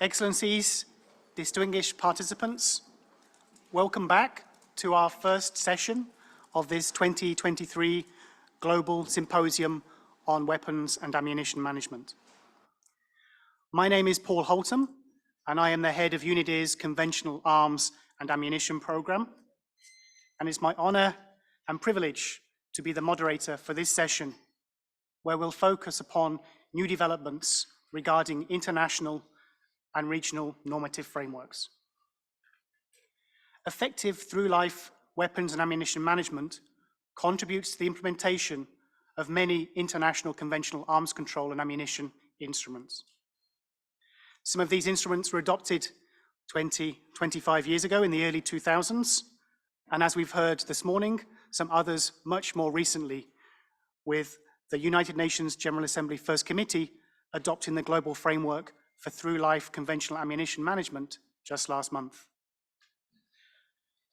Excellencies, distinguished participants, welcome back to our first session of this 2023 Global Symposium on Weapons and Ammunition Management. My name is Paul Holtom, and I am the head of UNIDIR's Conventional Arms and Ammunition Programme, and it's my honour and privilege to be the moderator for this session, where we'll focus upon new developments regarding international and regional normative frameworks. Effective through-life weapons and ammunition management contributes to the implementation of many international conventional arms control and ammunition instruments. Some of these instruments were adopted 25 years ago in the early 2000s, and as we've heard this morning, some others much more recently, with the United Nations General Assembly First Committee adopting the global framework for through-life conventional ammunition management just last month.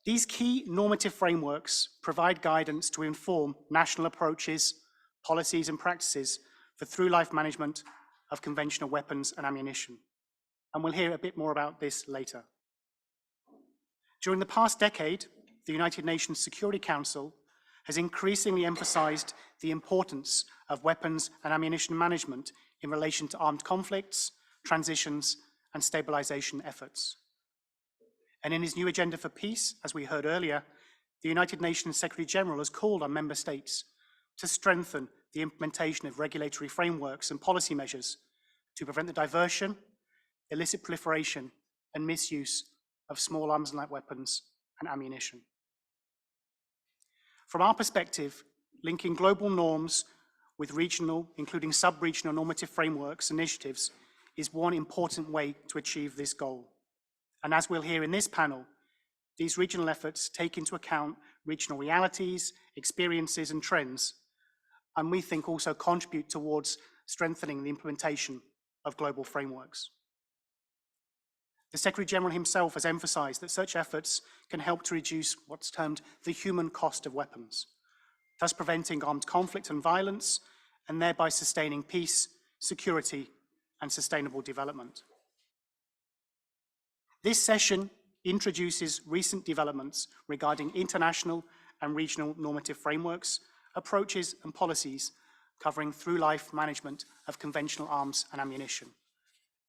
These key normative frameworks provide guidance to inform national approaches, policies and practices for through-life management of conventional weapons and ammunition. And we'll hear a bit more about this later. During the past decade, the United Nations Security Council has increasingly emphasized the importance of weapons and ammunition management in relation to armed conflicts, transitions, and stabilization efforts. And in his new agenda for peace, as we heard earlier, the United Nations Secretary General has called on member states to strengthen the implementation of regulatory frameworks and policy measures to prevent the diversion, illicit proliferation, and misuse of small arms and light weapons and ammunition. From our perspective, linking global norms with regional, including sub-regional normative frameworks initiatives is one important way to achieve this goal. And as we'll hear in this panel, these regional efforts take into account regional realities, experiences, and trends, and we think also contribute towards strengthening the implementation of global frameworks. The Secretary General himself has emphasized that such efforts can help to reduce what's termed the human cost of weapons, thus preventing armed conflict and violence, and thereby sustaining peace, security, and sustainable development. This session introduces recent developments regarding international and regional normative frameworks, approaches, and policies covering through-life management of conventional arms and ammunition.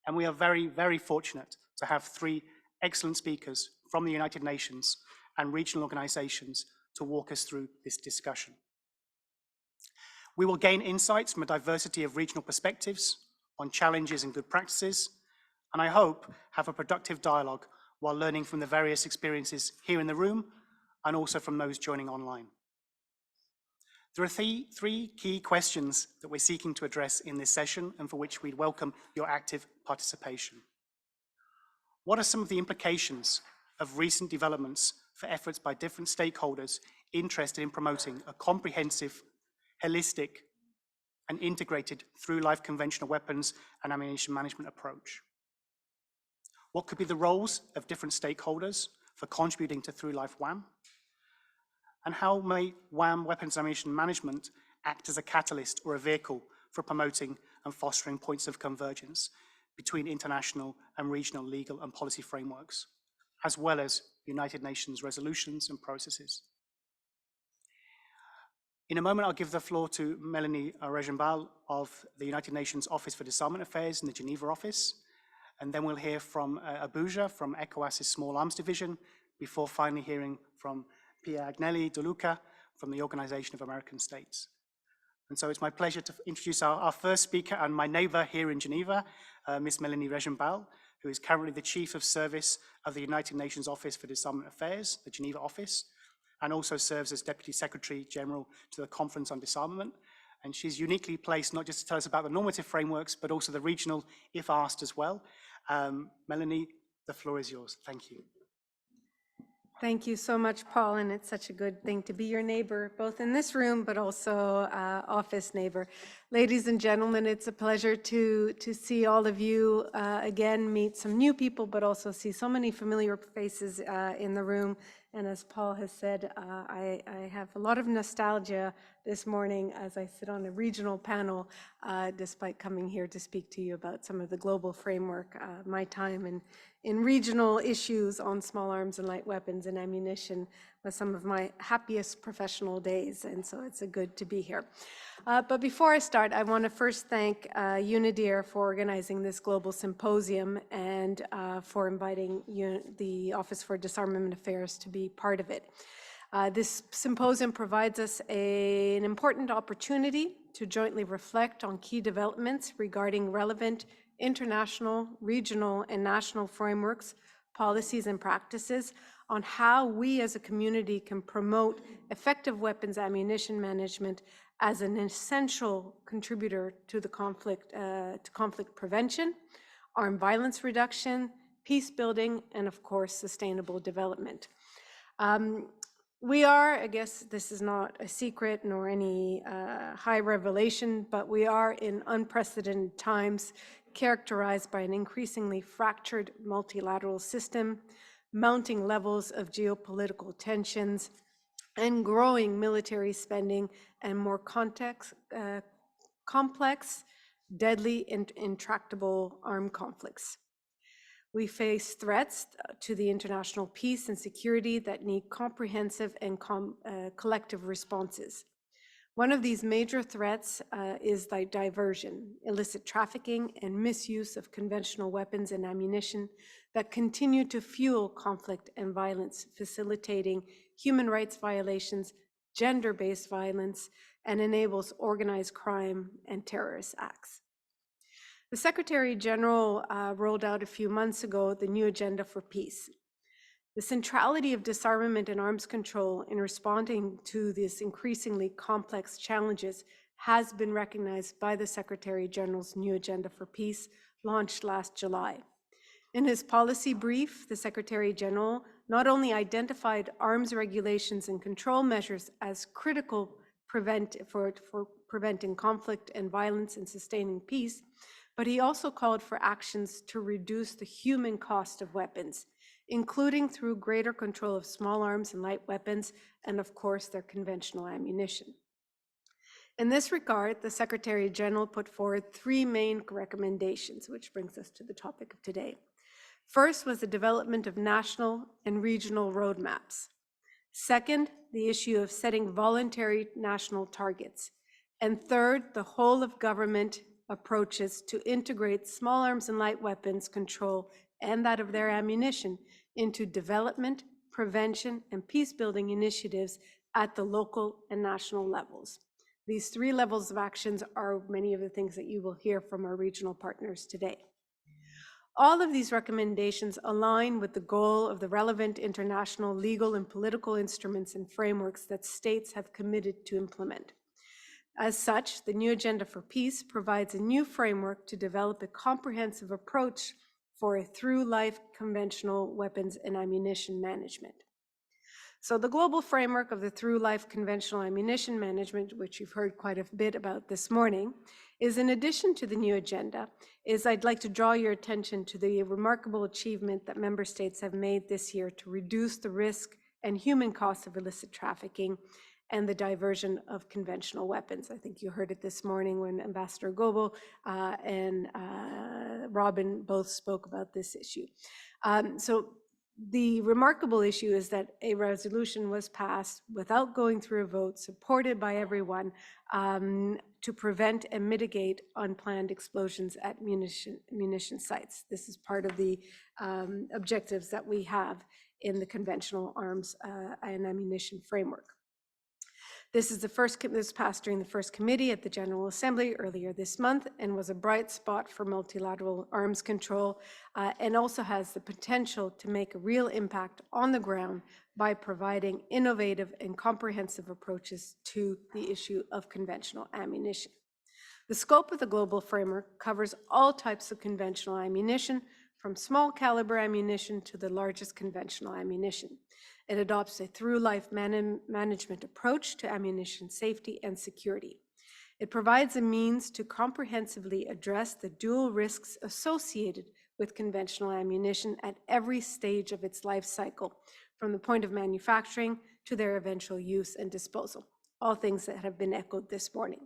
And we are very, very fortunate to have three excellent speakers from the United Nations and regional organizations to walk us through this discussion. We will gain insights from a diversity of regional perspectives on challenges and good practices, and I hope have a productive dialogue while learning from the various experiences here in the room and also from those joining online. There are three key questions that we're seeking to address in this session and for which we'd welcome your active participation. What are some of the implications of recent developments for efforts by different stakeholders interested in promoting a comprehensive, holistic, and integrated through-life conventional weapons and ammunition management approach? What could be the roles of different stakeholders for contributing to through-life WAM? And how may WAM weapons and ammunition management act as a catalyst or a vehicle for promoting and fostering points of convergence between international and regional legal and policy frameworks, as well as United Nations resolutions and processes? In a moment, I'll give the floor to Mélanie Régimbal of the United Nations Office for Disarmament Affairs in the Geneva office. And then we'll hear from Musah from ECOWAS's Small Arms Division, before finally hearing from Pier de Luca from the Organization of American States. And so it's my pleasure to introduce our first speaker and my neighbor here in Geneva, Ms. Mélanie Régimbal, who is currently the Chief of Service of the United Nations Office for Disarmament Affairs, the Geneva office, and also serves as Deputy Secretary General to the Conference on Disarmament. And she's uniquely placed not just to tell us about the normative frameworks, but also the regional, if asked as well. Mélanie, the floor is yours. Thank you. Thank you so much, Paul, and it's such a good thing to be your neighbor, both in this room, but also office neighbor. Ladies and gentlemen, it's a pleasure to see all of you again, meet some new people, but also see so many familiar faces in the room. And as Paul has said, I have a lot of nostalgia this morning as I sit on a regional panel, despite coming here to speak to you about some of the global framework. My time in regional issues on small arms and light weapons and ammunition was some of my happiest professional days, and so it's good to be here. But before I start, I want to first thank UNIDIR for organizing this global symposium and for inviting the Office for Disarmament Affairs to be part of it. This symposium provides us an important opportunity to jointly reflect on key developments regarding relevant international, regional, and national frameworks, policies, and practices on how we as a community can promote effective weapons ammunition management as an essential contributor to the conflict prevention, armed violence reduction, peace building, and of course, sustainable development. We are, I guess this is not a secret nor any high revelation, but we are in unprecedented times characterized by an increasingly fractured multilateral system, mounting levels of geopolitical tensions, and growing military spending and more complex, deadly, and intractable armed conflicts. We face threats to the international peace and security that need comprehensive and collective responses. One of these major threats is the diversion, illicit trafficking, and misuse of conventional weapons and ammunition that continue to fuel conflict and violence, facilitating human rights violations, gender-based violence, and enables organized crime and terrorist acts. The Secretary General rolled out a few months ago the new Agenda for Peace. The centrality of disarmament and arms control in responding to these increasingly complex challenges has been recognized by the Secretary General's new Agenda for Peace, launched last July. In his policy brief, the Secretary General not only identified arms regulations and control measures as critical for preventing conflict and violence and sustaining peace, but he also called for actions to reduce the human cost of weapons, including through greater control of small arms and light weapons, and of course, their conventional ammunition. In this regard, the Secretary General put forward three main recommendations, which brings us to the topic of today. First was the development of national and regional roadmaps. Second, the issue of setting voluntary national targets. And third, the whole of government approaches to integrate small arms and light weapons control and that of their ammunition into development, prevention, and peace-building initiatives at the local and national levels. These three levels of actions are many of the things that you will hear from our regional partners today. All of these recommendations align with the goal of the relevant international legal and political instruments and frameworks that states have committed to implement. As such, the new Agenda for Peace provides a new framework to develop a comprehensive approach for a through-life conventional weapons and ammunition management. So the global framework of the through-life conventional ammunition management, which you've heard quite a bit about this morning, is in addition to the new agenda, I'd like to draw your attention to the remarkable achievement that member states have made this year to reduce the risk and human cost of illicit trafficking and the diversion of conventional weapons. I think you heard it this morning when Ambassador Goebel and Robin both spoke about this issue. So the remarkable issue is that a resolution was passed without going through a vote, supported by everyone, to prevent and mitigate unplanned explosions at munition sites. This is part of the objectives that we have in the conventional arms and ammunition framework. This passed during the first committee at the General Assembly earlier this month and was a bright spot for multilateral arms control and also has the potential to make a real impact on the ground by providing innovative and comprehensive approaches to the issue of conventional ammunition. The scope of the global framework covers all types of conventional ammunition, from small caliber ammunition to the largest conventional ammunition. It adopts a through-life management approach to ammunition safety and security. It provides a means to comprehensively address the dual risks associated with conventional ammunition at every stage of its life cycle, from the point of manufacturing to their eventual use and disposal, all things that have been echoed this morning.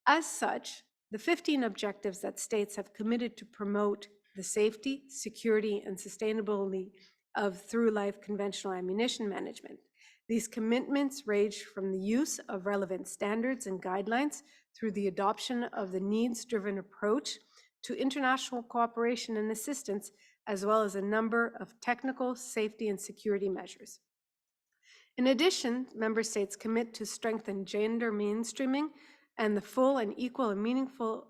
As such, the 15 objectives that states have committed to promote the safety, security, and sustainability of through-life conventional ammunition management. These commitments range from the use of relevant standards and guidelines through the adoption of the needs-driven approach to international cooperation and assistance, as well as a number of technical, safety, and security measures. In addition, member states commit to strengthen gender mainstreaming and the full and equal and meaningful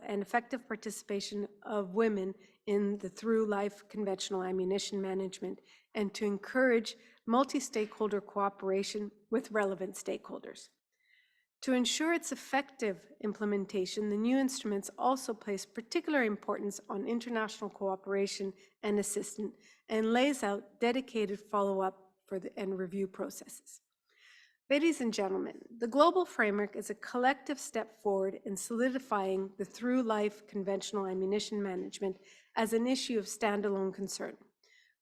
and effective participation of women in the through-life conventional ammunition management, and to encourage multi-stakeholder cooperation with relevant stakeholders. To ensure its effective implementation, the new instruments also place particular importance on international cooperation and assistance, and lays out dedicated follow-up and review processes. Ladies and gentlemen, the global framework is a collective step forward in solidifying the through-life conventional ammunition management as an issue of standalone concern,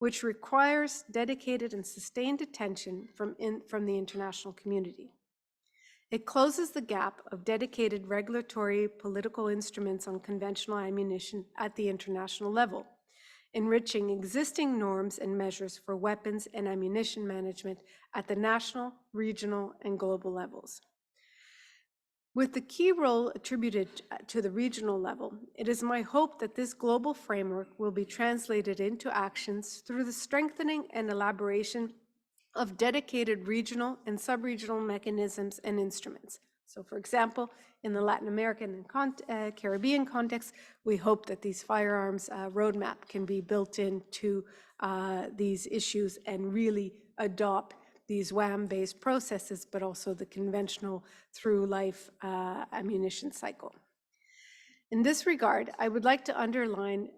which requires dedicated and sustained attention from the international community. It closes the gap of dedicated regulatory political instruments on conventional ammunition at the international level, enriching existing norms and measures for weapons and ammunition management at the national, regional, and global levels. With the key role attributed to the regional level, it is my hope that this global framework will be translated into actions through the strengthening and elaboration of dedicated regional and sub-regional mechanisms and instruments. So, for example, in the Latin American and Caribbean context, we hope that these firearms roadmap can be built into these issues and really adopt these WAM-based processes, but also the conventional through-life ammunition cycle. In this regard, I would like to underline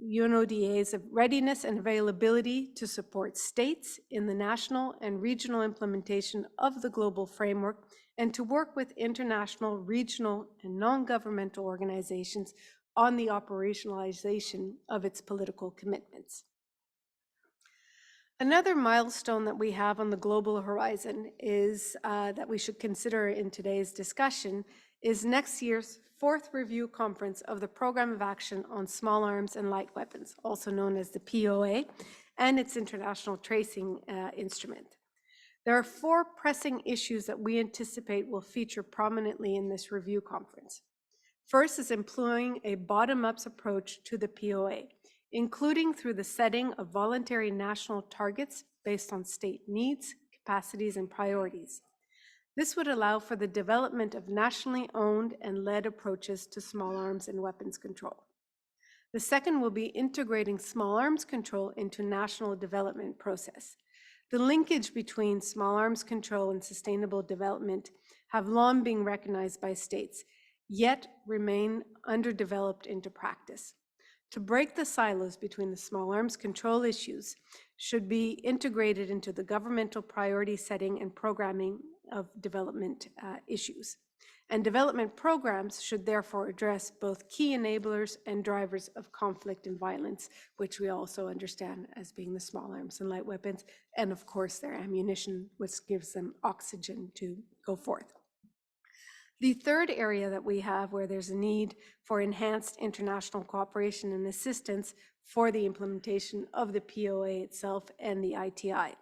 UNODA's readiness and availability to support states in the national and regional implementation of the global framework, and to work with international, regional, and non-governmental organizations on the operationalization of its political commitments. Another milestone that we have on the global horizon is that we should consider in today's discussion is next year's 4th review conference of the Program of Action on Small Arms and Light Weapons, also known as the POA, and its international tracing instrument. There are 4 pressing issues that we anticipate will feature prominently in this review conference. First is employing a bottom-up approach to the POA, including through the setting of voluntary national targets based on state needs, capacities, and priorities. This would allow for the development of nationally owned and led approaches to small arms and weapons control. The second will be integrating small arms control into national development process. The linkage between small arms control and sustainable development have long been recognized by states, yet remain underdeveloped into practice. To break the silos between the small arms control issues should be integrated into the governmental priority setting and programming of development issues. And development programs should therefore address both key enablers and drivers of conflict and violence, which we also understand as being the small arms and light weapons, and of course their ammunition, which gives them oxygen to go forth. The third area that we have where there's a need for enhanced international cooperation and assistance for the implementation of the POA itself and the ITI.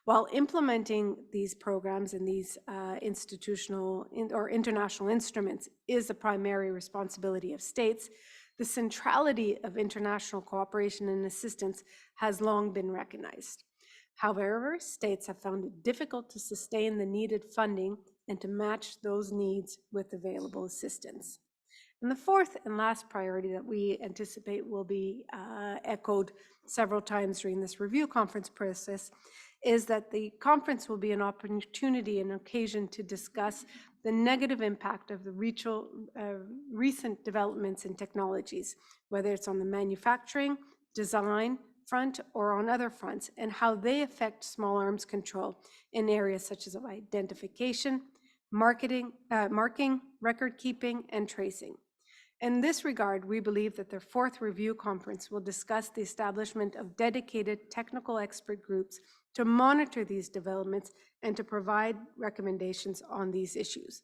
While implementing these programs and these institutional or international instruments is the primary responsibility of states, the centrality of international cooperation and assistance has long been recognized. However, states have found it difficult to sustain the needed funding and to match those needs with available assistance. And the fourth and last priority that we anticipate will be echoed several times during this review conference process is that the conference will be an opportunity and occasion to discuss the negative impact of the recent developments in technologies, whether it's on the manufacturing, design front, or on other fronts, and how they affect small arms control in areas such as identification, marking, record keeping, and tracing. In this regard, we believe that the fourth review conference will discuss the establishment of dedicated technical expert groups to monitor these developments and to provide recommendations on these issues.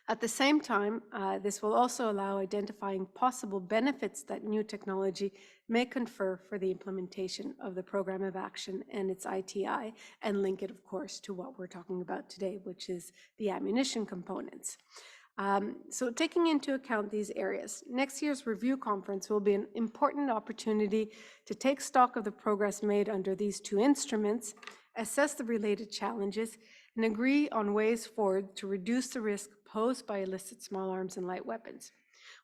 At the same time, this will also allow identifying possible benefits that new technology may confer for the implementation of the Program of Action and its ITI, and link it, of course, to what we're talking about today, which is the ammunition components. So taking into account these areas, next year's review conference will be an important opportunity to take stock of the progress made under these two instruments, assess the related challenges, and agree on ways forward to reduce the risk posed by illicit small arms and light weapons.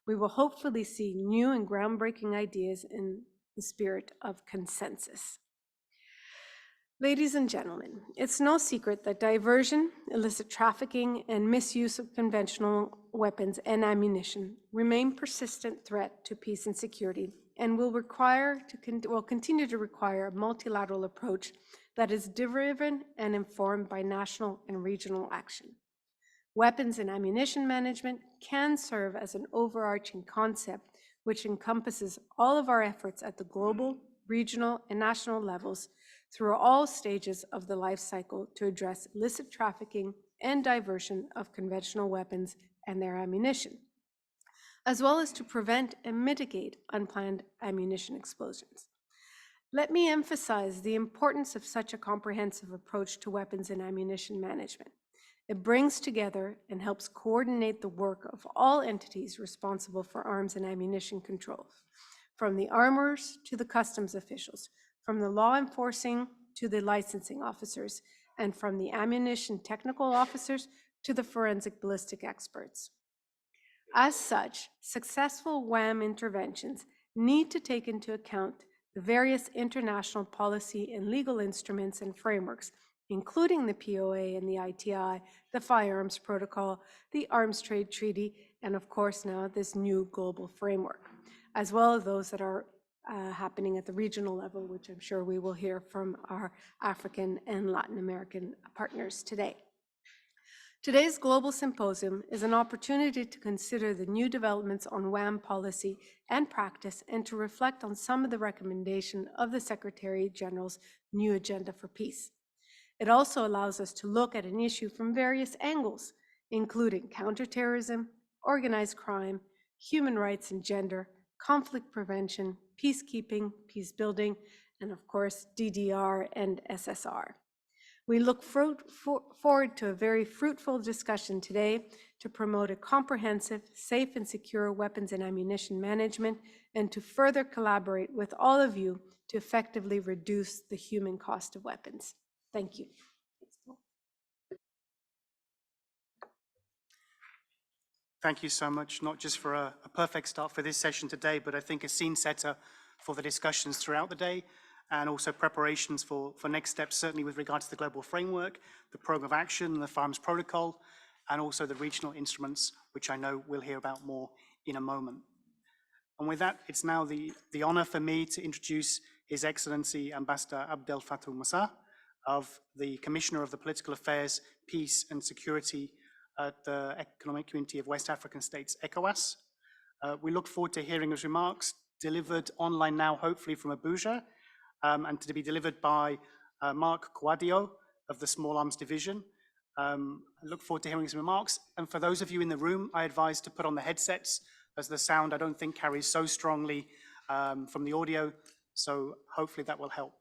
We will hopefully see new and groundbreaking ideas in the spirit of consensus. Ladies and gentlemen, it's no secret that diversion, illicit trafficking, and misuse of conventional weapons and ammunition remain persistent threat to peace and security, and will continue to require a multilateral approach that is driven and informed by national and regional action. Weapons and ammunition management can serve as an overarching concept which encompasses all of our efforts at the global, regional, and national levels through all stages of the life cycle to address illicit trafficking and diversion of conventional weapons and their ammunition, as well as to prevent and mitigate unplanned ammunition explosions. Let me emphasize the importance of such a comprehensive approach to weapons and ammunition management. It brings together and helps coordinate the work of all entities responsible for arms and ammunition control, from the armorers to the customs officials, from the law enforcing to the licensing officers, and from the ammunition technical officers to the forensic ballistic experts. As such, successful WAM interventions need to take into account the various international policy and legal instruments and frameworks, including the POA and the ITI, the Firearms Protocol, the Arms Trade Treaty, and of course now this new global framework, as well as those that are happening at the regional level, which I'm sure we will hear from our African and Latin American partners today. Today's Global Symposium is an opportunity to consider the new developments on WAM policy and practice, and to reflect on some of the recommendations of the Secretary General's new Agenda for Peace. It also allows us to look at an issue from various angles, including counterterrorism, organized crime, human rights and gender, conflict prevention, peacekeeping, peace building, and of course, DDR and SSR. We look forward to a very fruitful discussion today to promote a comprehensive, safe and secure weapons and ammunition management, and to further collaborate with all of you to effectively reduce the human cost of weapons. Thank you. Thank you so much, not just for a perfect start for this session today, but I think a scene setter for the discussions throughout the day, and also preparations for next steps, certainly with regard to the global framework, the program of action, the Firearms Protocol, and also the regional instruments, which I know we'll hear about more in a moment. And with that, it's now the honor for me to introduce His Excellency Ambassador Abdel-Fatau Musah, of the Commissioner of the Political Affairs, Peace and Security at the Economic Community of West African States, ECOWAS. We look forward to hearing his remarks, delivered online now, hopefully from Abuja, and to be delivered by Mark Kwadio of the Small Arms Division. I look forward to hearing his remarks. And for those of you in the room, I advise to put on the headsets, as the sound I don't think carries so strongly from the audio, so hopefully that will help.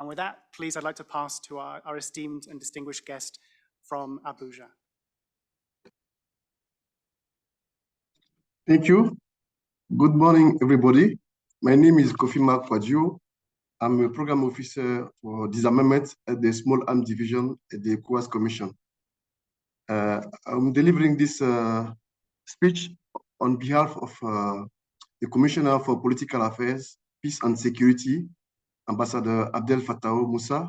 And with that, please, I'd like to pass to our esteemed and distinguished guest from Abuja. Thank you. Good morning, everybody. My name is Kofi Mark Kwadio. I'm a program officer for Disarmament at the Small Arms Division at the ECOWAS Commission. I'm delivering this speech on behalf of the Commissioner for Political Affairs, Peace and Security, Ambassador Abdel-Fatau Musah,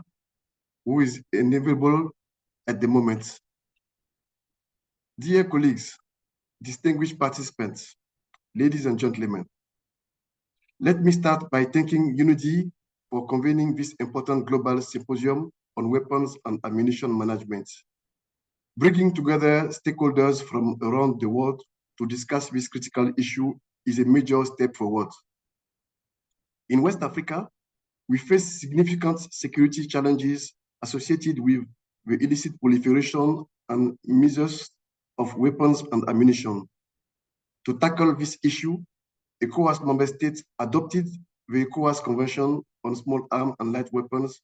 who is unavailable at the moment. Dear colleagues, distinguished participants, ladies and gentlemen, let me start by thanking UNIDIR for convening this important global symposium on weapons and ammunition management. Bringing together stakeholders from around the world to discuss this critical issue is a major step forward. In West Africa, we face significant security challenges associated with the illicit proliferation and misuse of weapons and ammunition. To tackle this issue, ECOWAS member states adopted the ECOWAS Convention on Small Arms and Light Weapons,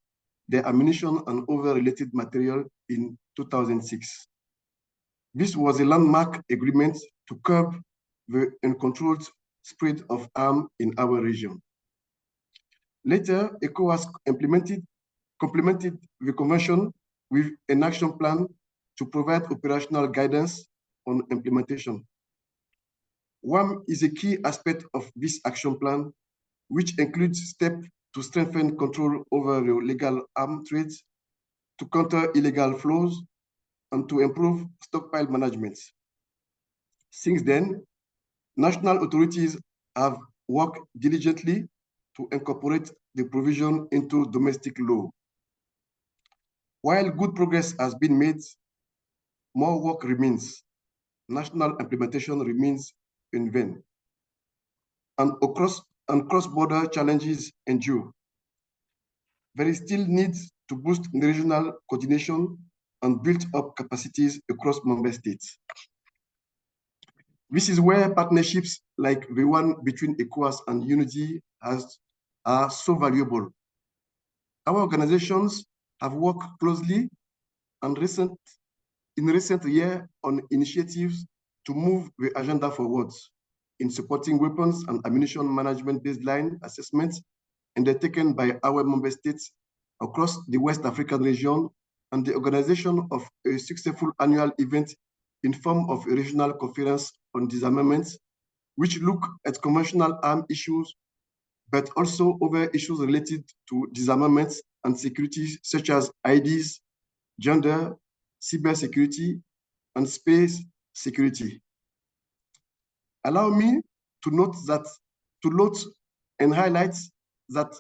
their ammunition and other related material in 2006. This was a landmark agreement to curb the uncontrolled spread of arms in our region. Later, ECOWAS complemented the convention with an action plan to provide operational guidance on implementation. One is a key aspect of this action plan, which includes steps to strengthen control over the legal arms trades, to counter illegal flows, and to improve stockpile management. Since then, national authorities have worked diligently to incorporate the provision into domestic law. While good progress has been made, more work remains. National implementation remains in vain, and cross-border challenges endure. There is still need to boost regional coordination and build up capacities across member states. This is where partnerships like the one between ECOWAS and UNIDIR are so valuable. Our organizations have worked closely and in recent years on initiatives to move the agenda forward in supporting weapons and ammunition management baseline assessments undertaken by our member states across the West African region, and the organization of a successful annual event in form of a regional conference on disarmament, which look at conventional arms issues, but also other issues related to disarmament and security, such as IDs, gender, cybersecurity, and space security. Allow me to note and highlight that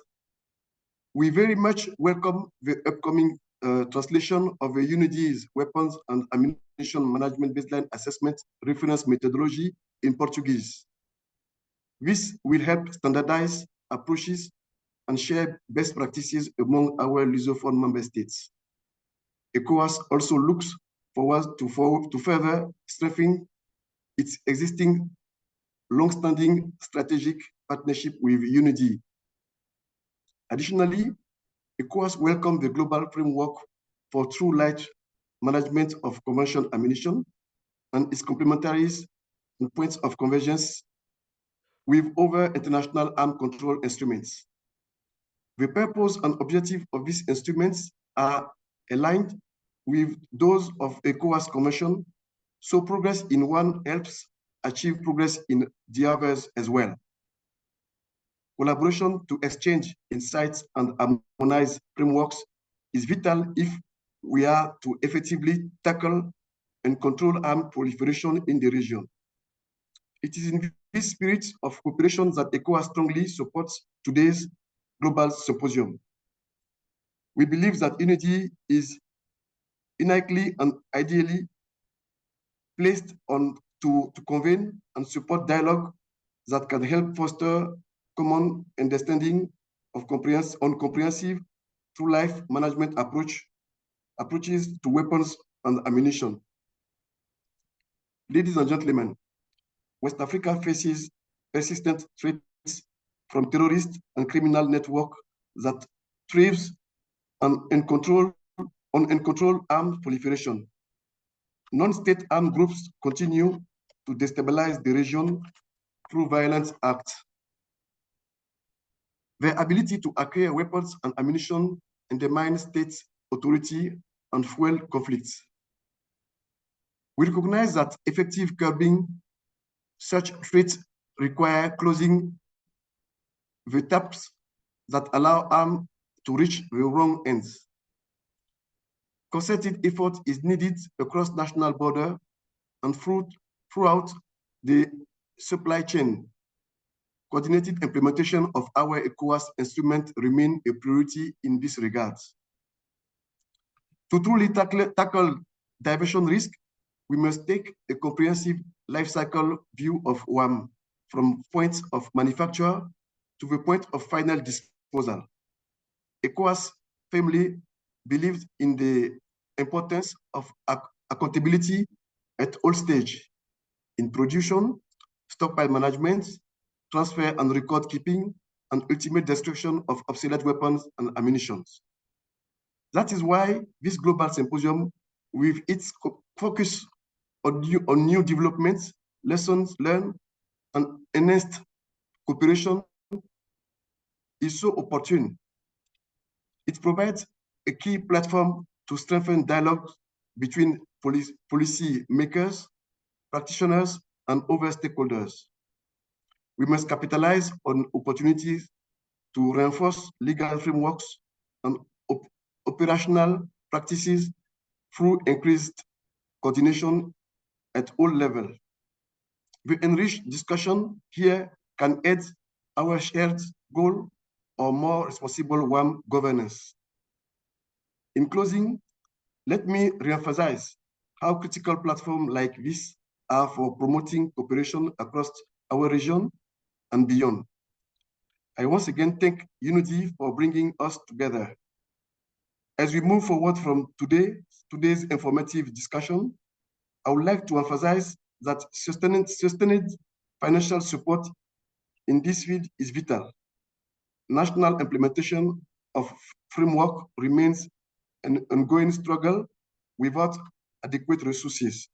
we very much welcome the upcoming translation of the UNIDIR's Weapons and Ammunition Management Baseline Assessment Reference Methodology in Portuguese. This will help standardize approaches and share best practices among our Lusophone member states. ECOWAS also looks forward to further strengthening its existing long-standing strategic partnership with UNIDIR. Additionally, ECOWAS welcomed the global framework for true light management of conventional ammunition and its complementaries and points of convergence with other international arms control instruments. The purpose and objective of these instruments are aligned with those of ECOWAS Convention, so progress in one helps achieve progress in the others as well. Collaboration to exchange insights and harmonize frameworks is vital if we are to effectively tackle and control arms proliferation in the region. It is in this spirit of cooperation that ECOWAS strongly supports today's global symposium. We believe that UNIDIR is innately and ideally placed to convene and support dialogue that can help foster common understanding of comprehensive true life management approaches to weapons and ammunition. Ladies and gentlemen, West Africa faces persistent threats from terrorists and criminal networks that thrives on uncontrolled arms proliferation. Non-state armed groups continue to destabilize the region through violent acts. Their ability to acquire weapons and ammunition undermine state authority and fuel conflicts. We recognize that effective curbing such threats require closing the taps that allow arms to reach the wrong ends. Concerted effort is needed across national borders and throughout the supply chain. Coordinated implementation of our ECOWAS instrument remain a priority in this regard. To truly tackle diversion risk, we must take a comprehensive life cycle view of WAM from point of manufacture to the point of final disposal. ECOWAS firmly believed in the importance of accountability at all stages, in production, stockpile management, transfer and record keeping, and ultimate destruction of obsolete weapons and ammunition. That is why this global symposium, with its focus on new developments, lessons learned, and enhanced cooperation, is so opportune. It provides a key platform to strengthen dialogue between policy makers, practitioners, and other stakeholders. We must capitalize on opportunities to reinforce legal frameworks and operational practices through increased coordination at all levels. The enriched discussion here can aid our shared goal of more responsible WAM governance. In closing, let me reemphasize how critical platforms like this are for promoting cooperation across our region and beyond. I once again thank UNIDIR for bringing us together. As we move forward from today's informative discussion, I would like to emphasize that sustained financial support in this field is vital. National implementation of framework remains an ongoing struggle without adequate resources.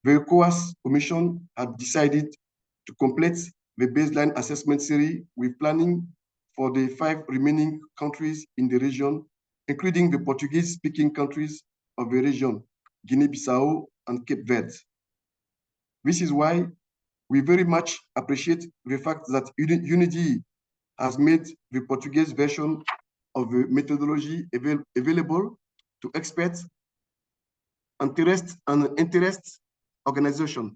The ECOWAS Commission had decided to complete the baseline assessment series with planning for the 5 remaining countries in the region, including the Portuguese-speaking countries of the region, Guinea-Bissau and Cape Verde. This is why we very much appreciate the fact that UNIDIR has made the Portuguese version of the methodology available to experts and interest organizations.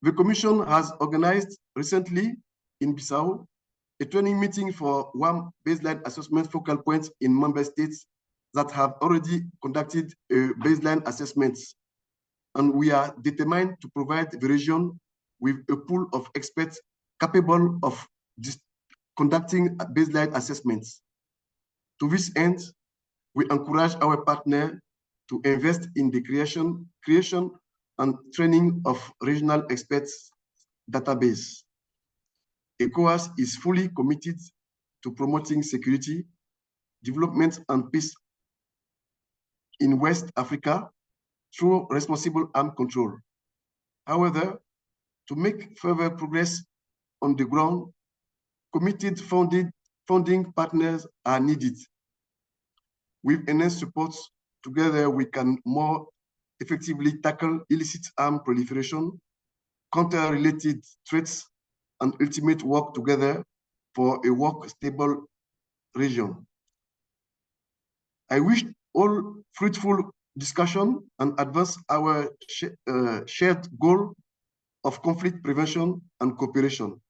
The Commission has organized recently in Bissau a training meeting for WAM baseline assessment focal points in member states that have already conducted baseline assessments. And we are determined to provide the region with a pool of experts capable of conducting baseline assessments. To this end, we encourage our partner to invest in the creation and training of regional experts database. ECOWAS is fully committed to promoting security, development, and peace in West Africa through responsible arms control. However, to make further progress on the ground, committed funding partners are needed. With enhanced support, together we can more effectively tackle illicit arms proliferation, counter-related threats, and ultimate work together for a stable region. I wish all fruitful discussion and advance our shared goal of conflict prevention and cooperation.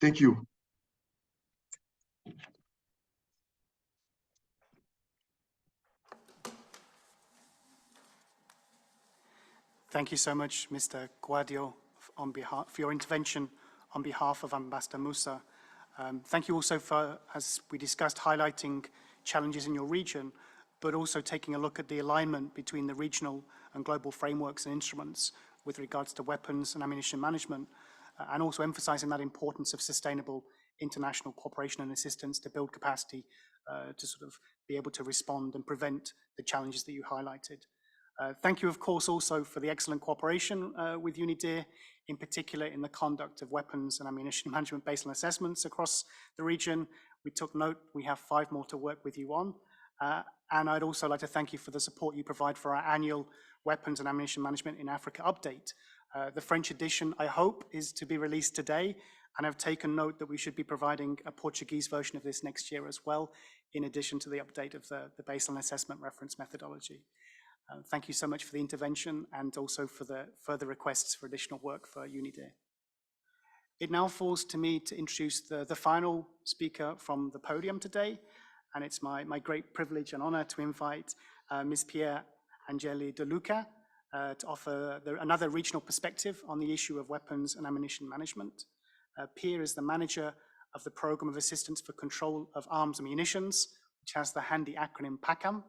Thank you. Thank you so much, Mr. Guadio, for your intervention on behalf of Ambassador Musah. Thank you also for, as we discussed, highlighting challenges in your region, but also taking a look at the alignment between the regional and global frameworks and instruments with regards to weapons and ammunition management, and also emphasizing that importance of sustainable international cooperation and assistance to build capacity to sort of be able to respond and prevent the challenges that you highlighted. Thank you, of course, also for the excellent cooperation with UNIDIR, in particular in the conduct of weapons and ammunition management baseline assessments across the region. We took note, we have 5 more to work with you on. And I'd also like to thank you for the support you provide for our annual Weapons and Ammunition Management in Africa update. The French edition, I hope, is to be released today, and I've taken note that we should be providing a Portuguese version of this next year as well, in addition to the update of the baseline assessment reference methodology. Thank you so much for the intervention and also for the further requests for additional work for UNIDIR. It now falls to me to introduce the final speaker from the podium today, and it's my great privilege and honor to invite Ms. Pier, Angelli de Luca, to offer another regional perspective on the issue of weapons and ammunition management. Pier is the manager of the Program of Assistance for Control of Arms and Munitions, which has the handy acronym PACAM,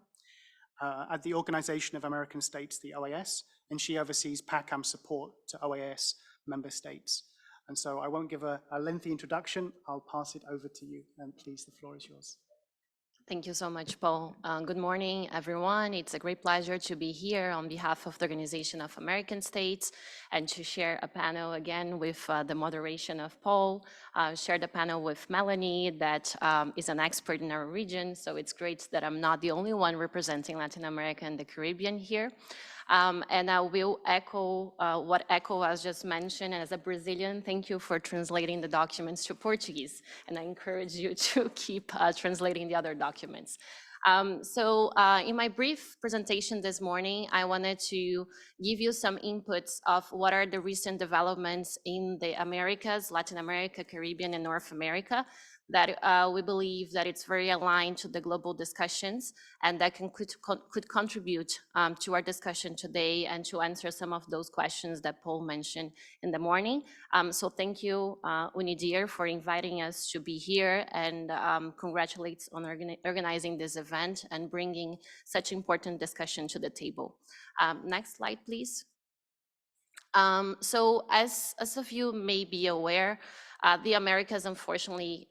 at the Organization of American States, the OAS, and she oversees PACAM support to OAS member states. And so I won't give a lengthy introduction. I'll pass it over to you, and please, the floor is yours. Thank you so much, Paul. Good morning, everyone. It's a great pleasure to be here on behalf of the Organization of American States and to share a panel again with the moderation of Paul, share the panel with Mélanie that is an expert in our region. So it's great that I'm not the only one representing Latin America and the Caribbean here. And I will echo what ECOWAS just mentioned. And as a Brazilian, thank you for translating the documents to Portuguese. And I encourage you to keep translating the other documents. In my brief presentation this morning, I wanted to give you some inputs of what are the recent developments in the Americas, Latin America, Caribbean, and North America, that we believe that it's very aligned to the global discussions and that could contribute to our discussion today and to answer some of those questions that Paul mentioned in the morning. So thank you, UNIDIR, for inviting us to be here, and congratulates on organizing this event and bringing such important discussion to the table. Next slide, please. So as of you may be aware, the Americas, unfortunately,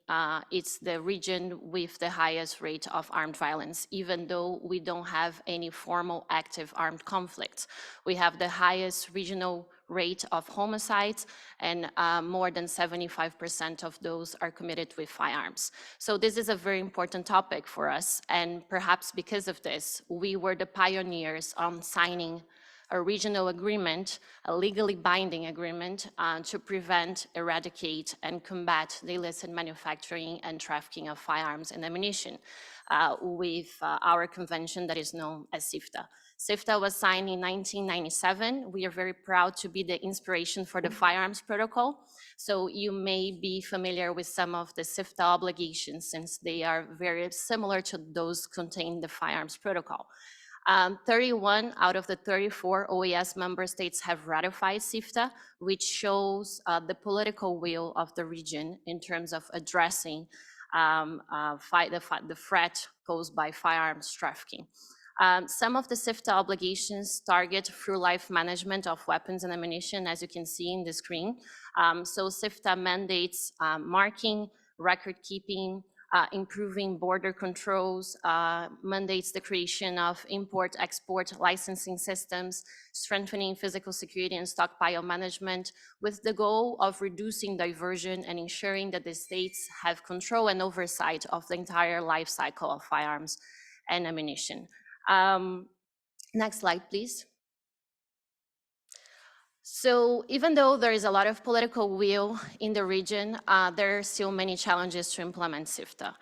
it's the region with the highest rate of armed violence, even though we don't have any formal active armed conflicts. We have the highest regional rate of homicides, and more than 75% of those are committed with firearms. So this is a very important topic for us, and perhaps because of this, we were the pioneers on signing a regional agreement, a legally binding agreement to prevent, eradicate, and combat the illicit manufacturing and trafficking of firearms and ammunition with our convention that is known as CIFTA. CIFTA was signed in 1997. We are very proud to be the inspiration for the firearms protocol. So you may be familiar with some of the CIFTA obligations since they are very similar to those contained in the firearms protocol. 31 out of the 34 OAS member states have ratified CIFTA, which shows the political will of the region in terms of addressing the threat posed by firearms trafficking. Some of the CIFTA obligations target through life management of weapons and ammunition, as you can see in the screen. So CIFTA mandates marking, record keeping, improving border controls, mandates the creation of import-export licensing systems, strengthening physical security and stockpile management, with the goal of reducing diversion and ensuring that the states have control and oversight of the entire life cycle of firearms and ammunition. Next slide, please. So even though there is a lot of political will in the region, there are still many challenges to implement CIFTA.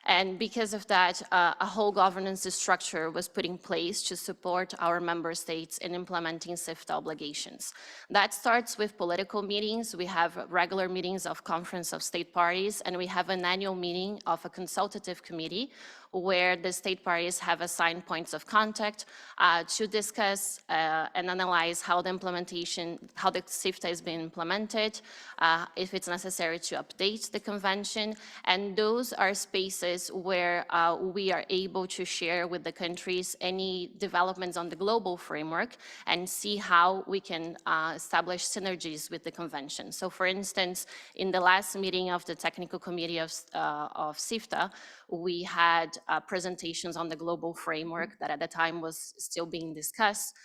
And because of that, a whole governance structure was put in place to support our member states in implementing CIFTA obligations. That starts with political meetings. We have regular meetings of Conference of State Parties, and we have an annual meeting of a consultative committee where the state parties have assigned points of contact to discuss and analyze how the CIFTA is being implemented, if it's necessary to update the convention. And those are spaces where we are able to share with the countries any developments on the global framework and see how we can establish synergies with the convention. So for instance, in the last meeting of the technical committee of CIFTA, we had presentations on the global framework that at the time was still being discussed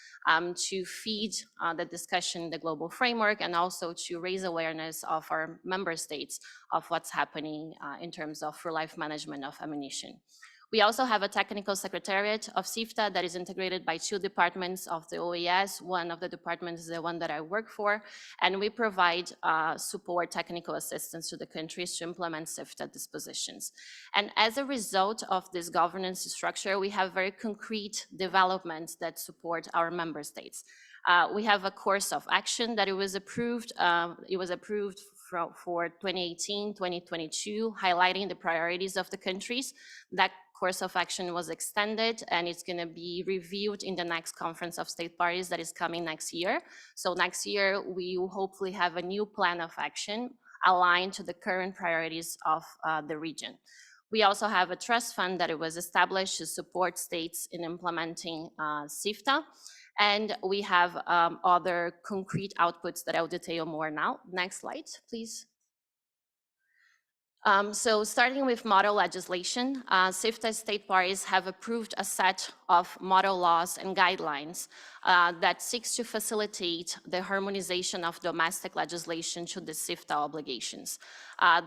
to feed the discussion in the global framework and also to raise awareness of our member states of what's happening in terms of for life management of ammunition. We also have a technical secretariat of CIFTA that is integrated by 2 departments of the OAS. One of the departments is the one that I work for, and we provide support, technical assistance to the countries to implement CIFTA dispositions. And as a result of this governance structure, we have very concrete developments that support our member states. We have a course of action that it was approved. It was approved for 2018, 2022, highlighting the priorities of the countries. That course of action was extended, and it's going to be reviewed in the next Conference of State Parties that is coming next year. So next year, we will hopefully have a new plan of action aligned to the current priorities of the region. We also have a trust fund that it was established to support states in implementing SIFTA. And we have other concrete outputs that I'll detail more now. Next slide, please. So starting with model legislation, SIFTA state parties have approved a set of model laws and guidelines that seeks to facilitate the harmonization of domestic legislation to the SIFTA obligations.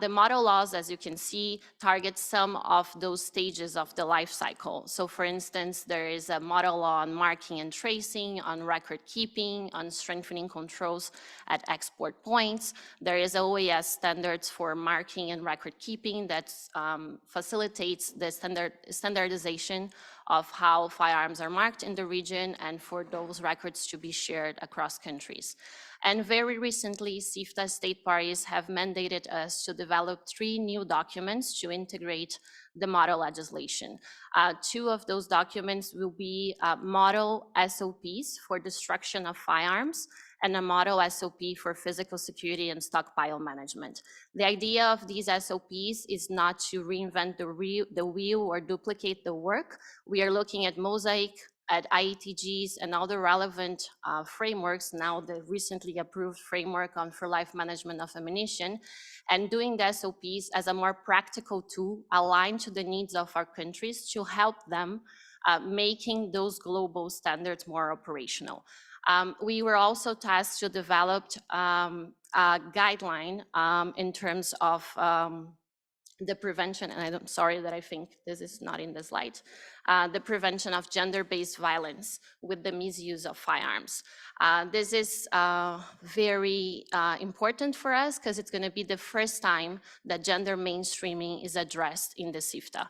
The model laws, as you can see, target some of those stages of the life cycle. So for instance, there is a model law on marking and tracing, on record keeping, on strengthening controls at export points. There is OAS standards for marking and record keeping that facilitates the standardization of how firearms are marked in the region and for those records to be shared across countries. And very recently, SIFTA state parties have mandated us to develop 3 new documents to integrate the model legislation. 2 of those documents will be model SOPs for destruction of firearms and a model SOP for physical security and stockpile management. The idea of these SOPs is not to reinvent the wheel or duplicate the work. We are looking at Mosaic, at IETGs and all the relevant frameworks, now the recently approved framework on for life management of ammunition, and doing the SOPs as a more practical tool aligned to the needs of our countries to help them making those global standards more operational. We were also tasked to develop a guideline in terms of the prevention, and I'm sorry that I think this is not in the slide, the prevention of gender-based violence with the misuse of firearms. This is very important for us because it's going to be the first time that gender mainstreaming is addressed in the SIFTA.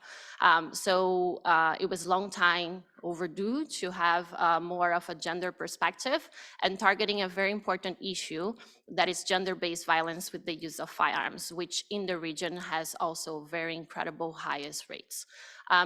So it was a long time overdue to have more of a gender perspective and targeting a very important issue that is gender-based violence with the use of firearms, which in the region has also very incredible highest rates.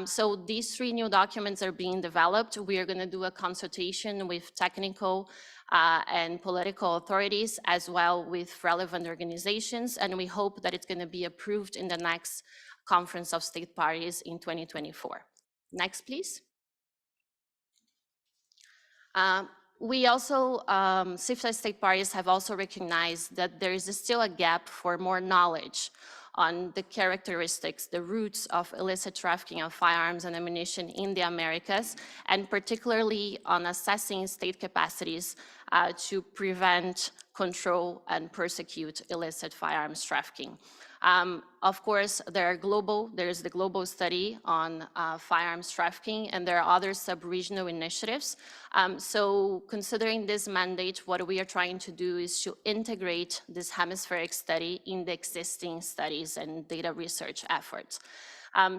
So these 3 new documents are being developed. We are going to do a consultation with technical and political authorities as well with relevant organizations, and we hope that it's going to be approved in the next Conference of State Parties in 2024. Next, please. We also, SIFTA state parties have also recognized that there is still a gap for more knowledge on the characteristics, the roots of illicit trafficking of firearms and ammunition in the Americas, and particularly on assessing state capacities to prevent, control, and persecute illicit firearms trafficking. Of course, there is the global study on firearms trafficking, and there are other sub-regional initiatives. So considering this mandate, what we are trying to do is to integrate this hemispheric study in the existing studies and data research efforts.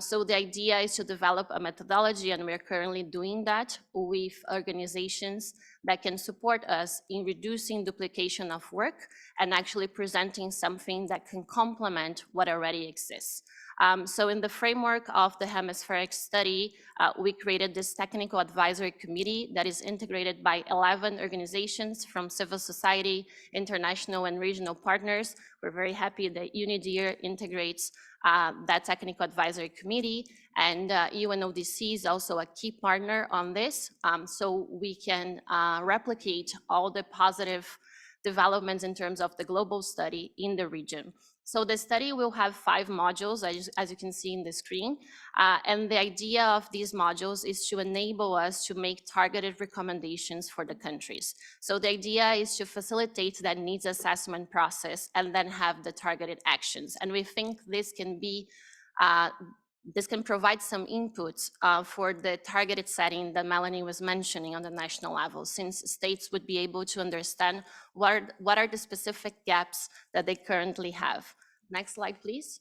So the idea is to develop a methodology, and we're currently doing that with organizations that can support us in reducing duplication of work and actually presenting something that can complement what already exists. So in the framework of the hemispheric study, we created this technical advisory committee that is integrated by 11 organizations from civil society, international and regional partners. We're very happy that UNIDIR integrates that technical advisory committee, and UNODC is also a key partner on this, so we can replicate all the positive developments in terms of the global study in the region. So the study will have 5 modules, as you can see in the screen, and the idea of these modules is to enable us to make targeted recommendations for the countries. So the idea is to facilitate that needs assessment process and then have the targeted actions. And we think this can be this can provide some inputs for the targeted setting that Mélanie was mentioning on the national level, since states would be able to understand what are the specific gaps that they currently have. Next slide, please.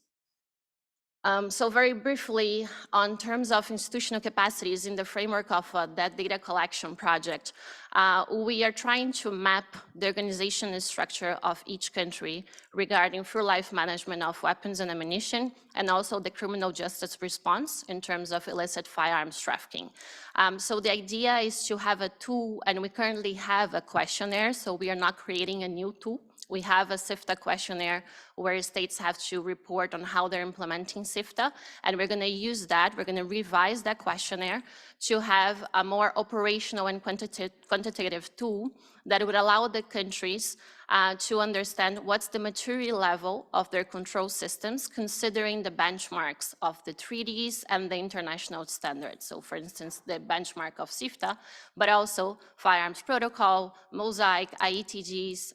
So very briefly, on terms of institutional capacities in the framework of that data collection project, we are trying to map the organizational structure of each country regarding through life management of weapons and ammunition, and also the criminal justice response in terms of illicit firearms trafficking. So the idea is to have a tool, and we currently have a questionnaire, so we are not creating a new tool. We have a SIFTA questionnaire where states have to report on how they're implementing SIFTA, and we're going to use that. We're going to revise that questionnaire to have a more operational and quantitative tool that would allow the countries to understand what's the maturity level of their control systems, considering the benchmarks of the treaties and the international standards. So for instance, the benchmark of SIFTA, but also firearms protocol, Musah, IETGs,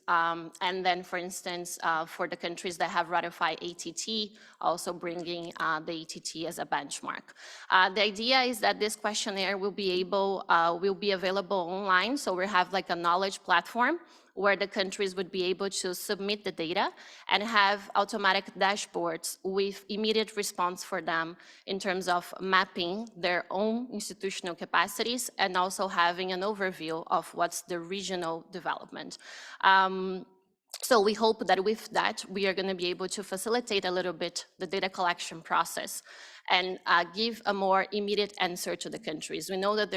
and then for instance, for the countries that have ratified ATT, also bringing the ATT as a benchmark. The idea is that this questionnaire will be available online. So we have like a knowledge platform where the countries would be able to submit the data and have automatic dashboards with immediate response for them in terms of mapping their own institutional capacities and also having an overview of what's the regional development. So we hope that with that, we are going to be able to facilitate a little bit the data collection process and give a more immediate answer to the countries. We know that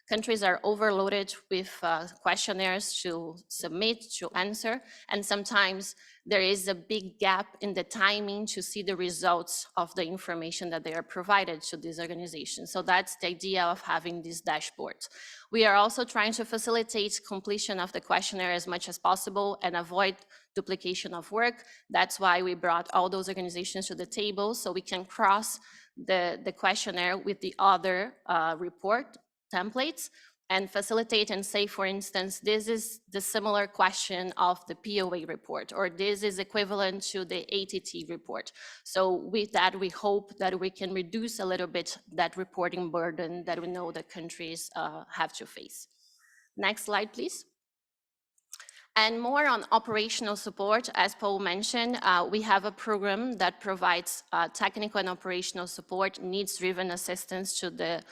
countries are overloaded with questionnaires to submit, to answer, and sometimes there is a big gap in the timing to see the results of the information that they are provided to these organizations. So that's the idea of having these dashboards. We are also trying to facilitate completion of the questionnaire as much as possible and avoid duplication of work. That's why we brought all those organizations to the table so we can cross the questionnaire with the other report templates and facilitate and say, for instance, this is the similar question of the POA report, or this is equivalent to the ATT report. So with that, we hope that we can reduce a little bit that reporting burden that we know that countries have to face. Next slide, please. And more on operational support, as Paul mentioned, we have a program that provides technical and operational support, needs-driven assistance to the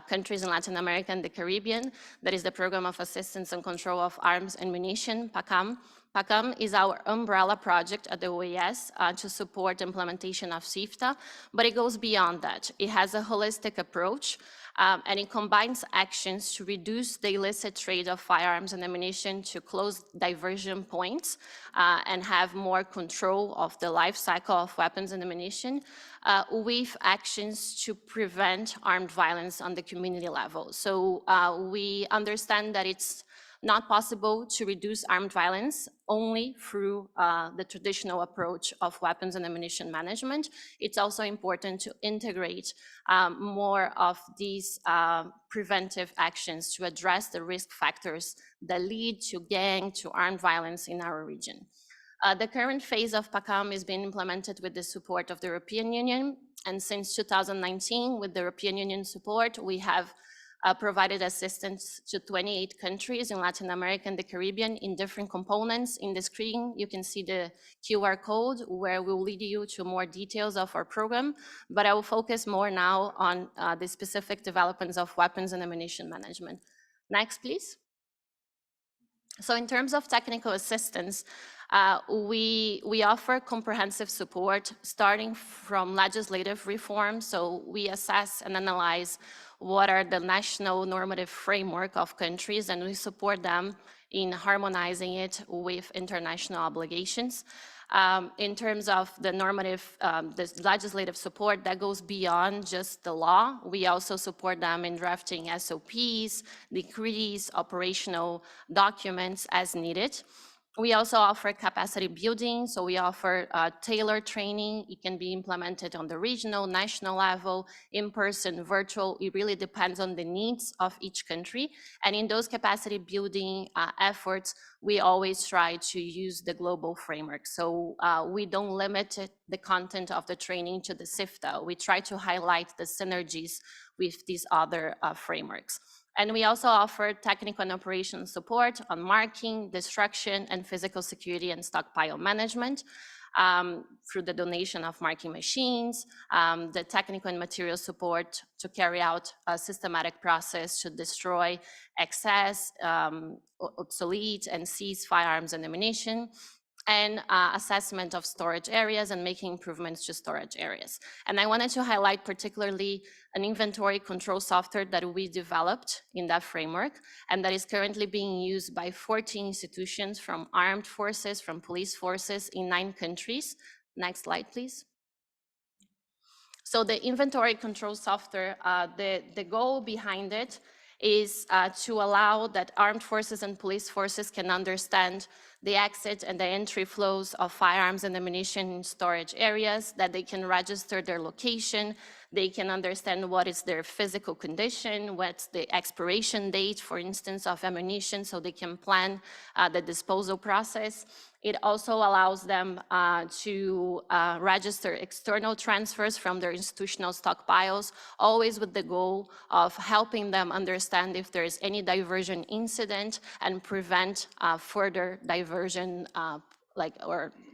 countries in Latin America and the Caribbean. That is the Program of Assistance and Control of Arms and Munition, PACAM. PACAM is our umbrella project at the OAS to support implementation of SIFTA, but it goes beyond that. It has a holistic approach, and it combines actions to reduce the illicit trade of firearms and ammunition, to close diversion points, and have more control of the life cycle of weapons and ammunition, with actions to prevent armed violence on the community level. So we understand that it's not possible to reduce armed violence only through the traditional approach of weapons and ammunition management. It's also important to integrate more of these preventive actions to address the risk factors that lead to gang, to armed violence in our region. The current phase of PACAM is being implemented with the support of the European Union. And since 2019, with the European Union support, we have provided assistance to 28 countries in Latin America and the Caribbean in different components. In the screen, you can see the QR code where we'll lead you to more details of our program, but I will focus more now on the specific developments of weapons and ammunition management. Next, please. So in terms of technical assistance, we offer comprehensive support starting from legislative reform. So we assess and analyze what are the national normative framework of countries, and we support them in harmonizing it with international obligations. In terms of the normative, the legislative support that goes beyond just the law, we also support them in drafting SOPs, decrees, operational documents as needed. We also offer capacity building, so we offer tailored training. It can be implemented on the regional, national level, in-person, virtual. It really depends on the needs of each country. And in those capacity building efforts, we always try to use the global framework. So we don't limit the content of the training to the SIFTA. We try to highlight the synergies with these other frameworks. And we also offer technical and operational support on marking, destruction, and physical security and stockpile management. through the donation of marking machines, the technical and material support to carry out a systematic process to destroy excess, obsolete, and seize firearms and ammunition, and assessment of storage areas and making improvements to storage areas. And I wanted to highlight particularly an inventory control software that we developed in that framework, and that is currently being used by 14 institutions from armed forces, from police forces in 9 countries. Next slide, please. So the inventory control software, the goal behind it is to allow that armed forces and police forces can understand the exit and the entry flows of firearms and ammunition in storage areas, that they can register their location, they can understand what is their physical condition, what's the expiration date, for instance, of ammunition, so they can plan the disposal process. It also allows them to register external transfers from their institutional stockpiles, always with the goal of helping them understand if there is any diversion incident and prevent further diversion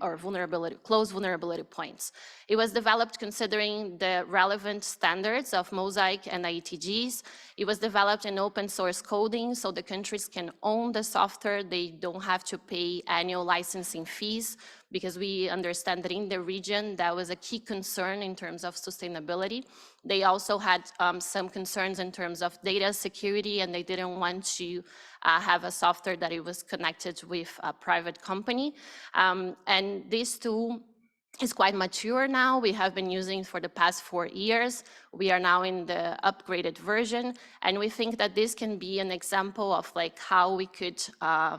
or vulnerability, close vulnerability points. It was developed considering the relevant standards of Mosaic and IETGs. It was developed in open source coding, so the countries can own the software. They don't have to pay annual licensing fees, because we understand that in the region, that was a key concern in terms of sustainability. They also had some concerns in terms of data security, and they didn't want to have a software that it was connected with a private company. And this tool is quite mature now. We have been using it for the past 4 years. We are now in the upgraded version, and we think that this can be an example of like how we could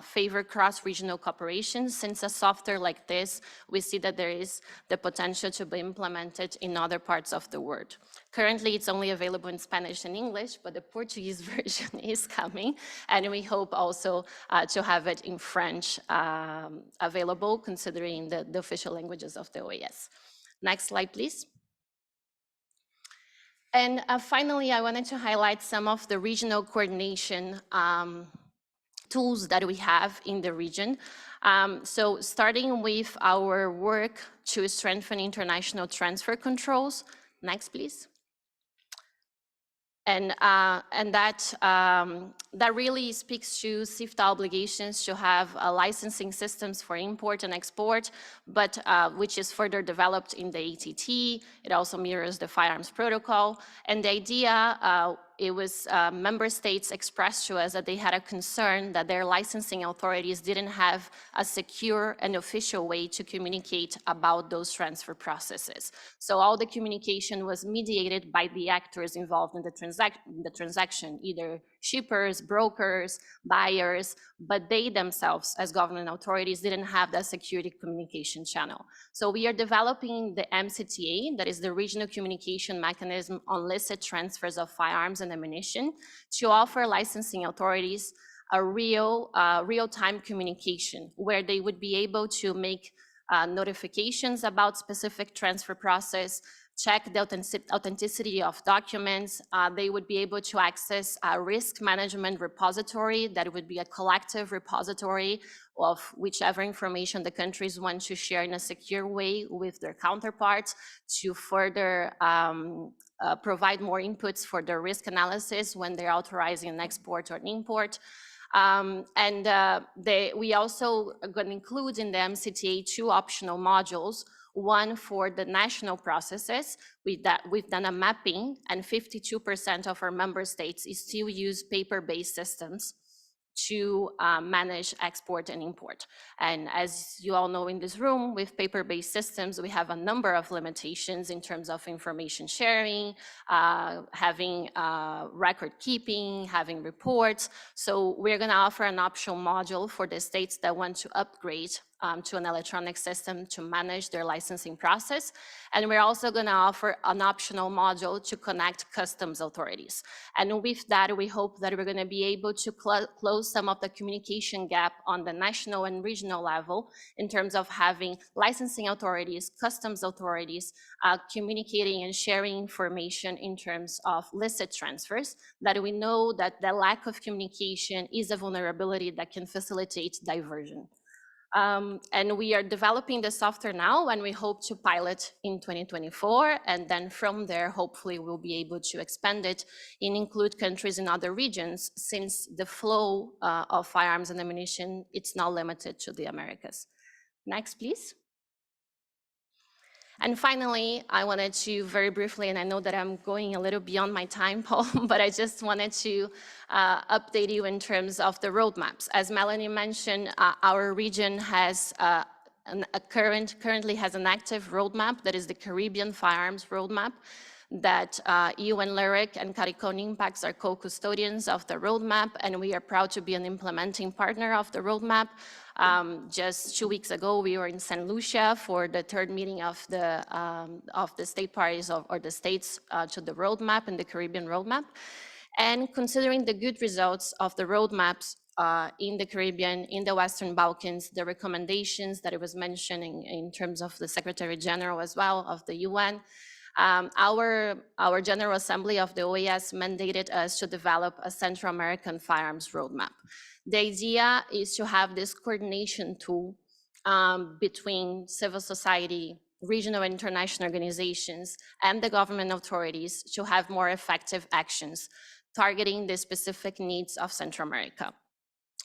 favor cross-regional cooperation. Since a software like this, we see that there is the potential to be implemented in other parts of the world. Currently, it's only available in Spanish and English, but the Portuguese version is coming, and we hope also to have it in French available, considering the official languages of the OAS. Next slide, please. And finally, I wanted to highlight some of the regional coordination tools that we have in the region. So starting with our work to strengthen international transfer controls. Next, please. And that really speaks to SIFTA obligations to have licensing systems for import and export, but which is further developed in the ATT. It also mirrors the firearms protocol. And the idea, it was member states expressed to us that they had a concern that their licensing authorities didn't have a secure and official way to communicate about those transfer processes. So all the communication was mediated by the actors involved in the transaction, either shippers, brokers, buyers, but they themselves as government authorities didn't have that security communication channel. So we are developing the MCTA, that is the regional communication mechanism on licit transfers of firearms and ammunition, to offer licensing authorities a real-time communication where they would be able to make notifications about specific transfer process, check the authenticity of documents. They would be able to access a risk management repository that would be a collective repository of whichever information the countries want to share in a secure way with their counterparts to further provide more inputs for their risk analysis when they're authorizing an export or an import. We also are going to include in the MCTA 2 optional modules, one for the national processes. We've done a mapping, and 52% of our member states still use paper-based systems to manage export and import. And as you all know in this room, with paper-based systems, we have a number of limitations in terms of information sharing, having record keeping, having reports. So we're gonna offer an optional module for the states that want to upgrade to an electronic system to manage their licensing process. And we're also gonna offer an optional module to connect customs authorities. And with that, we hope that we're gonna be able to close some of the communication gap on the national and regional level in terms of having licensing authorities, customs authorities, communicating and sharing information in terms of licit transfers, that we know that the lack of communication is a vulnerability that can facilitate diversion. And we are developing the software now, and we hope to pilot in 2024. And then from there, hopefully we'll be able to expand it and include countries in other regions, since the flow of firearms and ammunition, it's not limited to the Americas. Next, please. And finally, I wanted to very briefly, and I know that I'm going a little beyond my time, Paul, but I just wanted to update you in terms of the roadmaps. As Mélanie mentioned, our region has currently has an active roadmap that is the Caribbean Firearms Roadmap, that EU and LYRIC and CARICOM Impacts are co-custodians of the roadmap, and we are proud to be an implementing partner of the roadmap. Just 2 weeks ago, we were in St. Lucia for the third meeting of the state parties or the states to the roadmap and the Caribbean roadmap. And considering the good results of the roadmaps in the Caribbean, in the Western Balkans, the recommendations that I was mentioning in terms of the Secretary General as well of the UN, our General Assembly of the OAS mandated us to develop a Central American firearms roadmap. The idea is to have this coordination tool between civil society, regional and international organizations, and the government authorities to have more effective actions targeting the specific needs of Central America.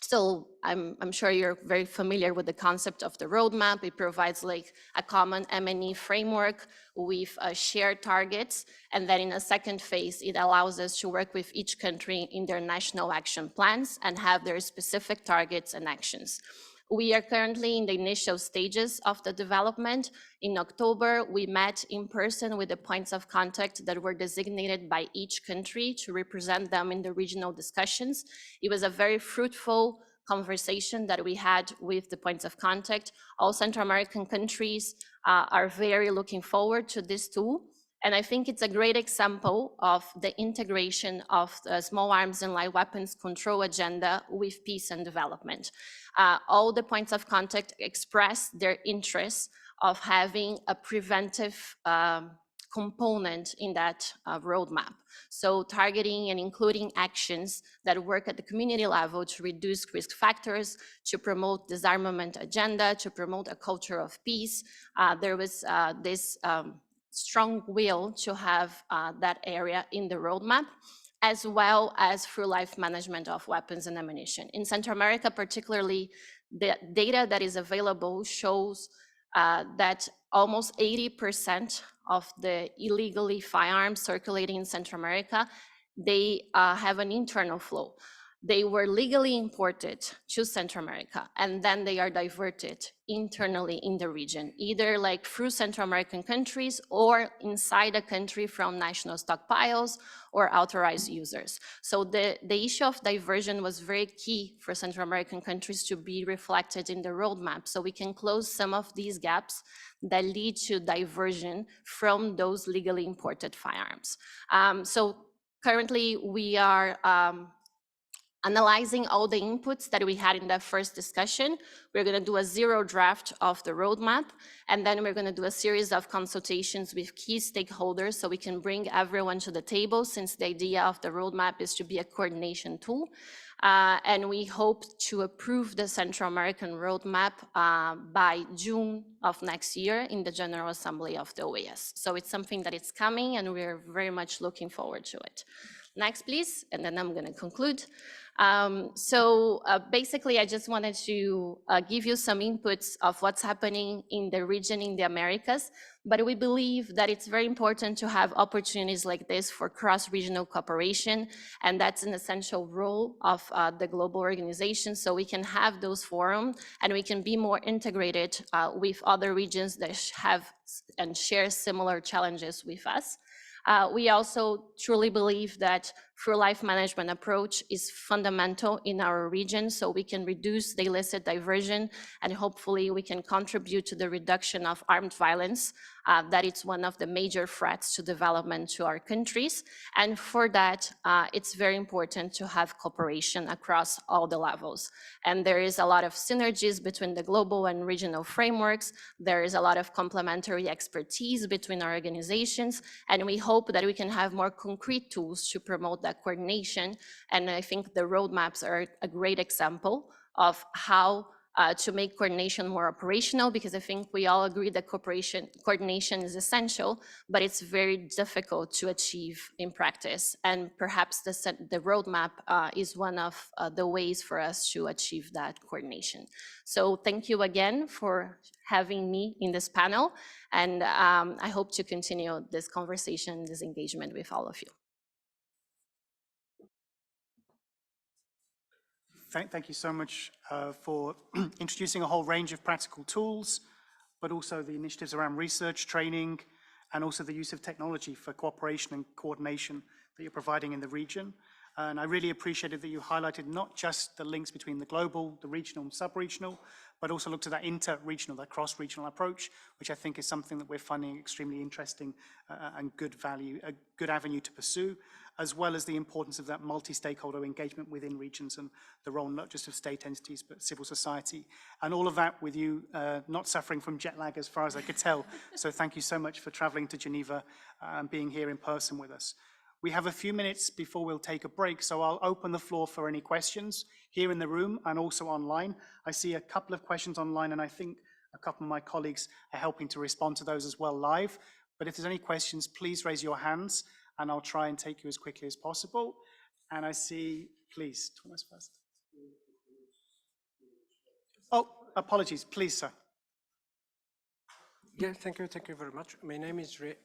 So I'm sure you're very familiar with the concept of the roadmap. It provides like a common M&E framework with shared targets. And then in a second phase, it allows us to work with each country in their national action plans and have their specific targets and actions. We are currently in the initial stages of the development. In October, we met in person with the points of contact that were designated by each country to represent them in the regional discussions. It was a very fruitful conversation that we had with the points of contact. All Central American countries are very looking forward to this tool. And I think it's a great example of the integration of the small arms and light weapons control agenda with peace and development. All the points of contact express their interest of having a preventive component in that roadmap. So targeting and including actions that work at the community level to reduce risk factors, to promote disarmament agenda, to promote a culture of peace. There was this strong will to have that area in the roadmap, as well as through life management of weapons and ammunition. In Central America, particularly, the data that is available shows that almost 80% of the illegally firearms circulating in Central America, they have an internal flow. They were legally imported to Central America, and then they are diverted internally in the region, either like through Central American countries or inside a country from national stockpiles or authorized users. So the issue of diversion was very key for Central American countries to be reflected in the roadmap, so we can close some of these gaps that lead to diversion from those legally imported firearms. So currently we are analyzing all the inputs that we had in that first discussion. We're going to do a zero draft of the roadmap, and then we're going to do a series of consultations with key stakeholders so we can bring everyone to the table, since the idea of the roadmap is to be a coordination tool. And we hope to approve the Central American roadmap by June of next year in the General Assembly of the OAS. So it's something that is coming, and we're very much looking forward to it. Next, please, and then I'm going to conclude. Basically, I just wanted to give you some inputs of what's happening in the region in the Americas, but we believe that it's very important to have opportunities like this for cross-regional cooperation, and that's an essential role of the global organization, so we can have those forums and we can be more integrated with other regions that have and share similar challenges with us. We also truly believe that through life management approach is fundamental in our region, so we can reduce the illicit diversion, and hopefully we can contribute to the reduction of armed violence. That it's one of the major threats to development to our countries. And for that, it's very important to have cooperation across all the levels. And there is a lot of synergies between the global and regional frameworks. There is a lot of complementary expertise between our organizations, and we hope that we can have more concrete tools to promote that coordination. And I think the roadmaps are a great example of how to make coordination more operational, because I think we all agree that coordination is essential, but it's very difficult to achieve in practice. And perhaps the roadmap is one of the ways for us to achieve that coordination. So thank you again for having me in this panel. And I hope to continue this conversation, this engagement with all of you. Thank you so much for introducing a whole range of practical tools, but also the initiatives around research, training, and also the use of technology for cooperation and coordination that you're providing in the region. And I really appreciated that you highlighted not just the links between the global, the regional and sub-regional, but also looked at that inter-regional, that cross-regional approach, which I think is something that we're finding extremely interesting and good value, a good avenue to pursue, as well as the importance of that multi-stakeholder engagement within regions and the role not just of state entities, but civil society. And all of that with you not suffering from jet lag as far as I could tell. So thank you so much for traveling to Geneva and being here in person with us. We have a few minutes before we'll take a break, so I'll open the floor for any questions here in the room and also online. I see a couple of questions online, and I think a couple of my colleagues are helping to respond to those as well live. But if there's any questions, please raise your hands, and I'll try and take you as quickly as possible. And I see, please, Thomas first. Oh, apologies, please, sir. Yeah, thank you very much. My name is Riyad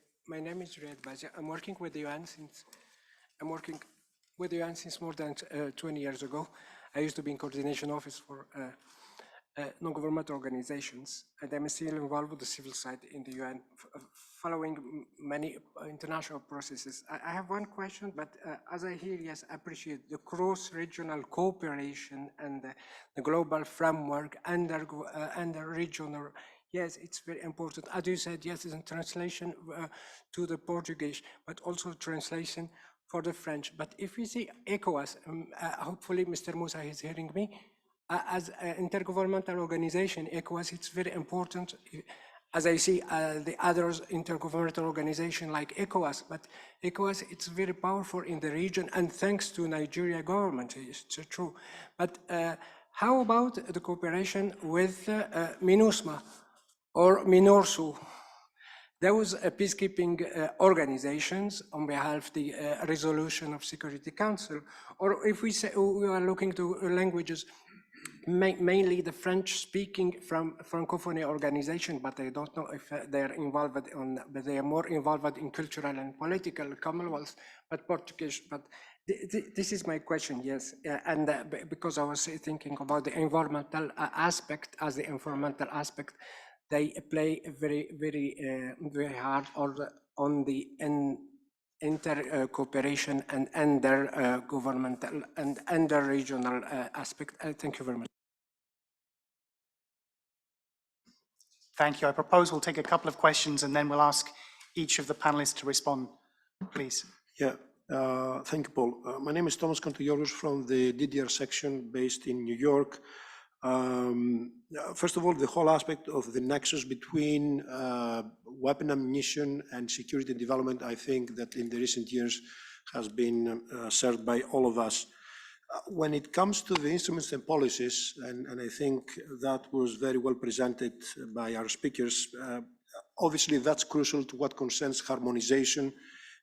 Bazi. I'm working with the UN since more than 20 years ago. I used to be in coordination office for non-governmental organizations, and I'm still involved with the civil side in the UN, following many international processes. I have one question, but as I hear, yes, I appreciate the cross-regional cooperation and the global framework and the regional. Yes, it's very important. As you said, yes, it's in translation to the Portuguese, but also translation for the French. But if we see ECOWAS, hopefully Mr. Musah is hearing me, as an intergovernmental organization, ECOWAS, it's very important. As I see the other intergovernmental organization like ECOWAS, but ECOWAS, it's very powerful in the region, and thanks to Nigeria government, it's true. But how about the cooperation with MINUSMA? Or MINURSO, those peacekeeping organizations on behalf of the resolution of Security Council, or if we say we are looking to languages, mainly the French-speaking from Francophone organization, but I don't know if they are involved but they are more involved in cultural and political Commonwealth, but Portuguese. But this is my question, yes, and because I was thinking about the environmental aspect as the environmental aspect. They play very hard on the inter-cooperation and inter-governmental and inter-regional aspect. Thank you very much. Thank you. I propose we'll take a couple of questions and then we'll ask each of the panelists to respond, please. Yeah, thank you, Paul. My name is Thomas Kontogiorgos from the DDR section based in New York. First of all, the whole aspect of the nexus between weapon ammunition and security development, I think that in the recent years has been served by all of us. When it comes to the instruments and policies, and I think that was very well presented by our speakers, obviously that's crucial to what concerns harmonization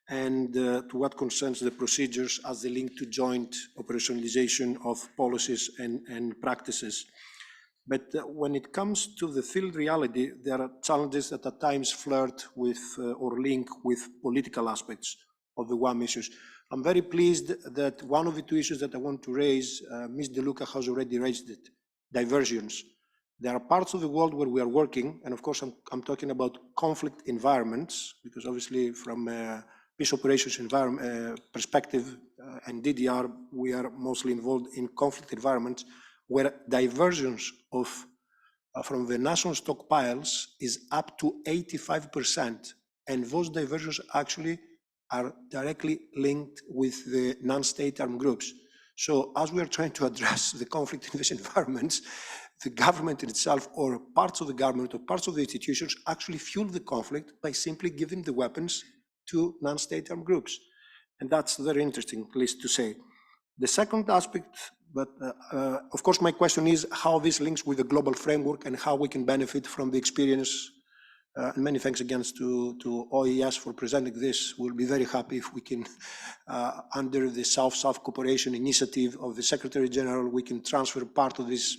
and to what concerns the procedures as the link to joint operationalization of policies and practices. But when it comes to the field reality, there are challenges that at times flirt with or link with political aspects of the WAM issues. I'm very pleased that one of the two issues that I want to raise, Ms. De Luca has already raised it, diversions. There are parts of the world where we are working, and of course I'm talking about conflict environments, because obviously from peace operations perspective and DDR, we are mostly involved in conflict environments where diversions from the national stockpiles is up to 85%, and those diversions actually are directly linked with the non-state armed groups. So as we are trying to address the conflict in these environments, the government in itself or parts of the government or parts of the institutions actually fuel the conflict by simply giving the weapons to non-state armed groups. And that's very interesting, at least to say. The second aspect But of course, my question is how this links with the global framework and how we can benefit from the experience. And many thanks again to OES for presenting this. We'll be very happy if we can, under the South-South Cooperation Initiative of the Secretary General, we can transfer part of these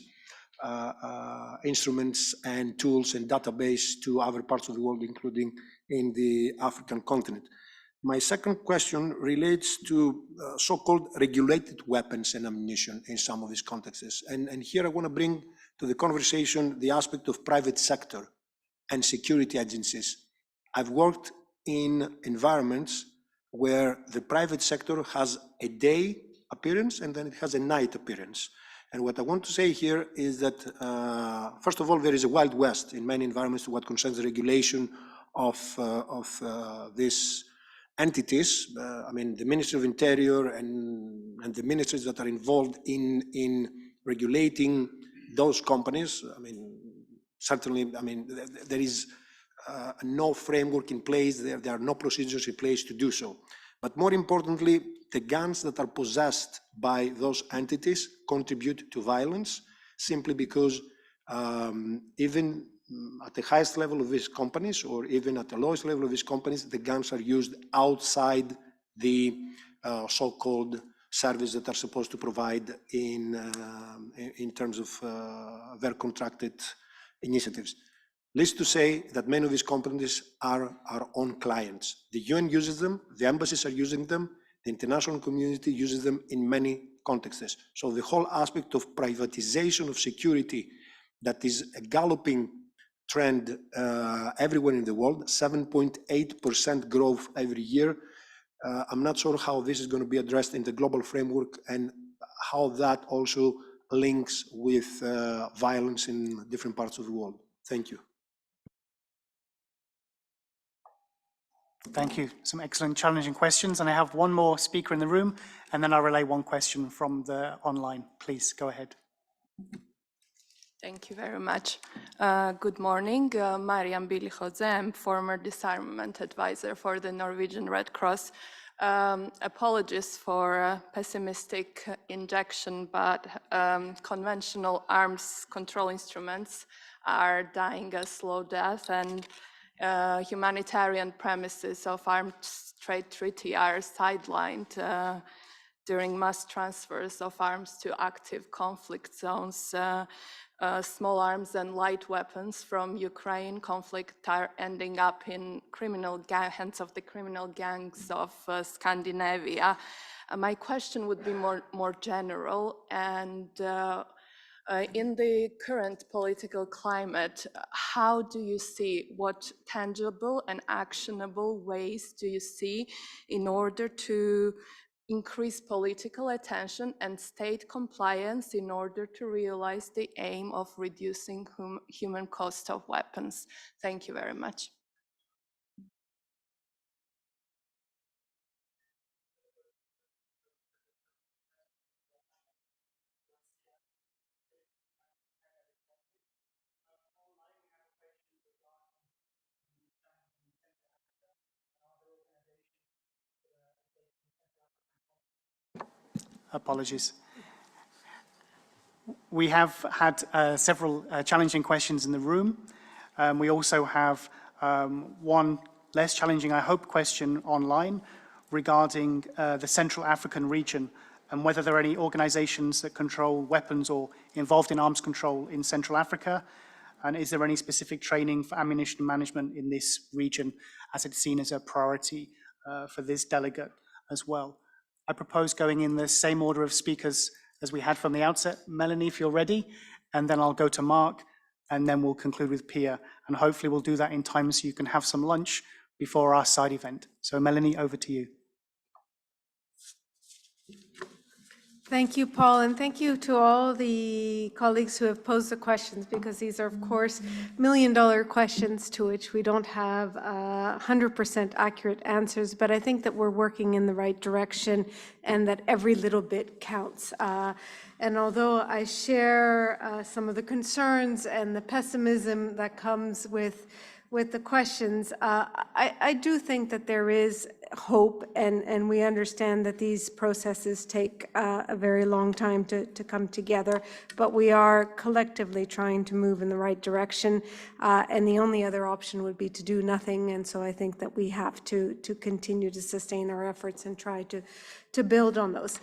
instruments and tools and database to other parts of the world, including in the African continent. My second question relates to so-called regulated weapons and ammunition in some of these contexts. And here I want to bring to the conversation the aspect of private sector and security agencies. I've worked in environments where the private sector has a day appearance and then it has a night appearance. And what I want to say here is that, first of all, there is a Wild West in many environments to what concerns the regulation of these entities. I mean, the Ministry of Interior and the ministries that are involved in regulating those companies, I mean, certainly, I mean, there is no framework in place, there are no procedures in place to do so. But more importantly, the guns that are possessed by those entities contribute to violence simply because even at the highest level of these companies or even at the lowest level of these companies, the guns are used outside the so-called service that are supposed to provide in terms of their contracted initiatives. Needless to say that many of these companies are our own clients. The UN uses them, the embassies are using them, the international community uses them in many contexts. So the whole aspect of privatization of security that is a galloping trend everywhere in the world, 7.8% growth every year. I'm not sure how this is going to be addressed in the global framework and how that also links with violence in different parts of the world. Thank you. Thank you. Some excellent, challenging questions. And I have one more speaker in the room, and then I'll relay one question from the online. Please, go ahead. Thank you very much. Good morning. Mariam Bilihodze, I'm former disarmament advisor for the Norwegian Red Cross. Apologies for pessimistic injection, but conventional arms control instruments are dying a slow death, and humanitarian premises of arms trade treaty are sidelined during mass transfers of arms to active conflict zones. Small arms and light weapons from Ukraine conflict are ending up in hands of the criminal gangs of Scandinavia. My question would be more general, and in the current political climate, how do you see, what tangible and actionable ways do you see in order to increase political attention and state compliance in order to realize the aim of reducing human cost of weapons? Thank you very much. Apologies. We have had several challenging questions in the room. We also have one less challenging, I hope, question online regarding the Central African region and whether there are any organizations that control weapons or involved in arms control in Central Africa. And is there any specific training for ammunition management in this region as it's seen as a priority for this delegate as well? I propose going in the same order of speakers as we had from the outset. Mélanie, if you're ready, and then I'll go to Mark, and then we'll conclude with Pier. And hopefully we'll do that in time so you can have some lunch before our side event. So Mélanie, over to you. Thank you, Paul, and thank you to all the colleagues who have posed the questions, because these are, of course, million-dollar questions to which we don't have 100% accurate answers, but I think that we're working in the right direction and that every little bit counts. And although I share some of the concerns and the pessimism that comes with the questions, I do think that there is hope, and we understand that these processes take a very long time to come together, but we are collectively trying to move in the right direction, and the only other option would be to do nothing, and so I think that we have to continue to sustain our efforts and try to build on those.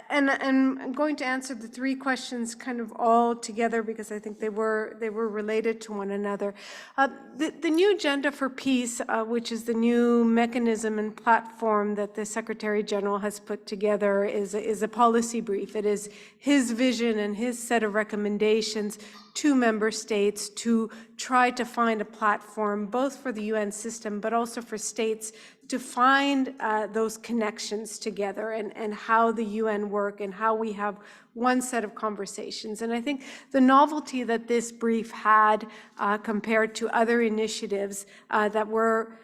And I'm going to answer the three questions kind of all together because I think they were related to one another. The new Agenda for Peace, which is the new mechanism and platform that the Secretary General has put together, is a policy brief. It is his vision and his set of recommendations to member states to try to find a platform both for the UN system but also for states to find those connections together and how the UN work and how we have one set of conversations. And I think the novelty that this brief had compared to other initiatives that were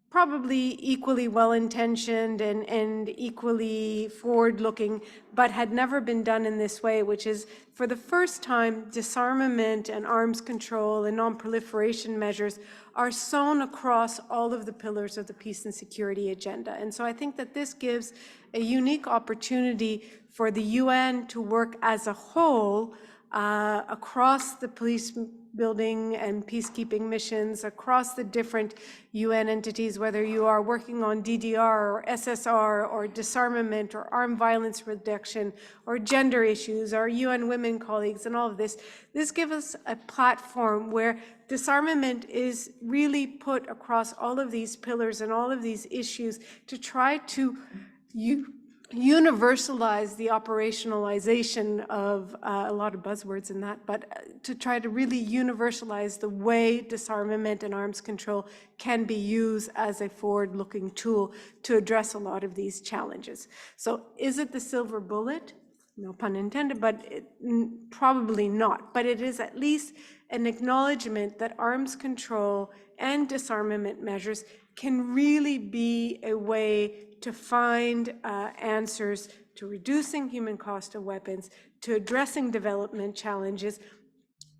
probably equally well-intentioned and equally forward-looking, but had never been done in this way, which is, for the first time, disarmament and arms control and non-proliferation measures are sewn across all of the pillars of the peace and security agenda. And so I think that this gives a unique opportunity for the UN to work as a whole across the police building and peacekeeping missions, across the different UN entities, whether you are working on DDR or SSR or disarmament or armed violence reduction or gender issues, our UN women colleagues and all of this. This gives us a platform where disarmament is really put across all of these pillars and all of these issues to try to universalize the operationalization of a lot of buzzwords in that, but to try to really universalize the way disarmament and arms control can be used as a forward-looking tool to address a lot of these challenges. So is it the silver bullet? No pun intended, but probably not. But it is at least an acknowledgement that arms control and disarmament measures can really be a way to find answers to reducing human cost of weapons, to addressing development challenges,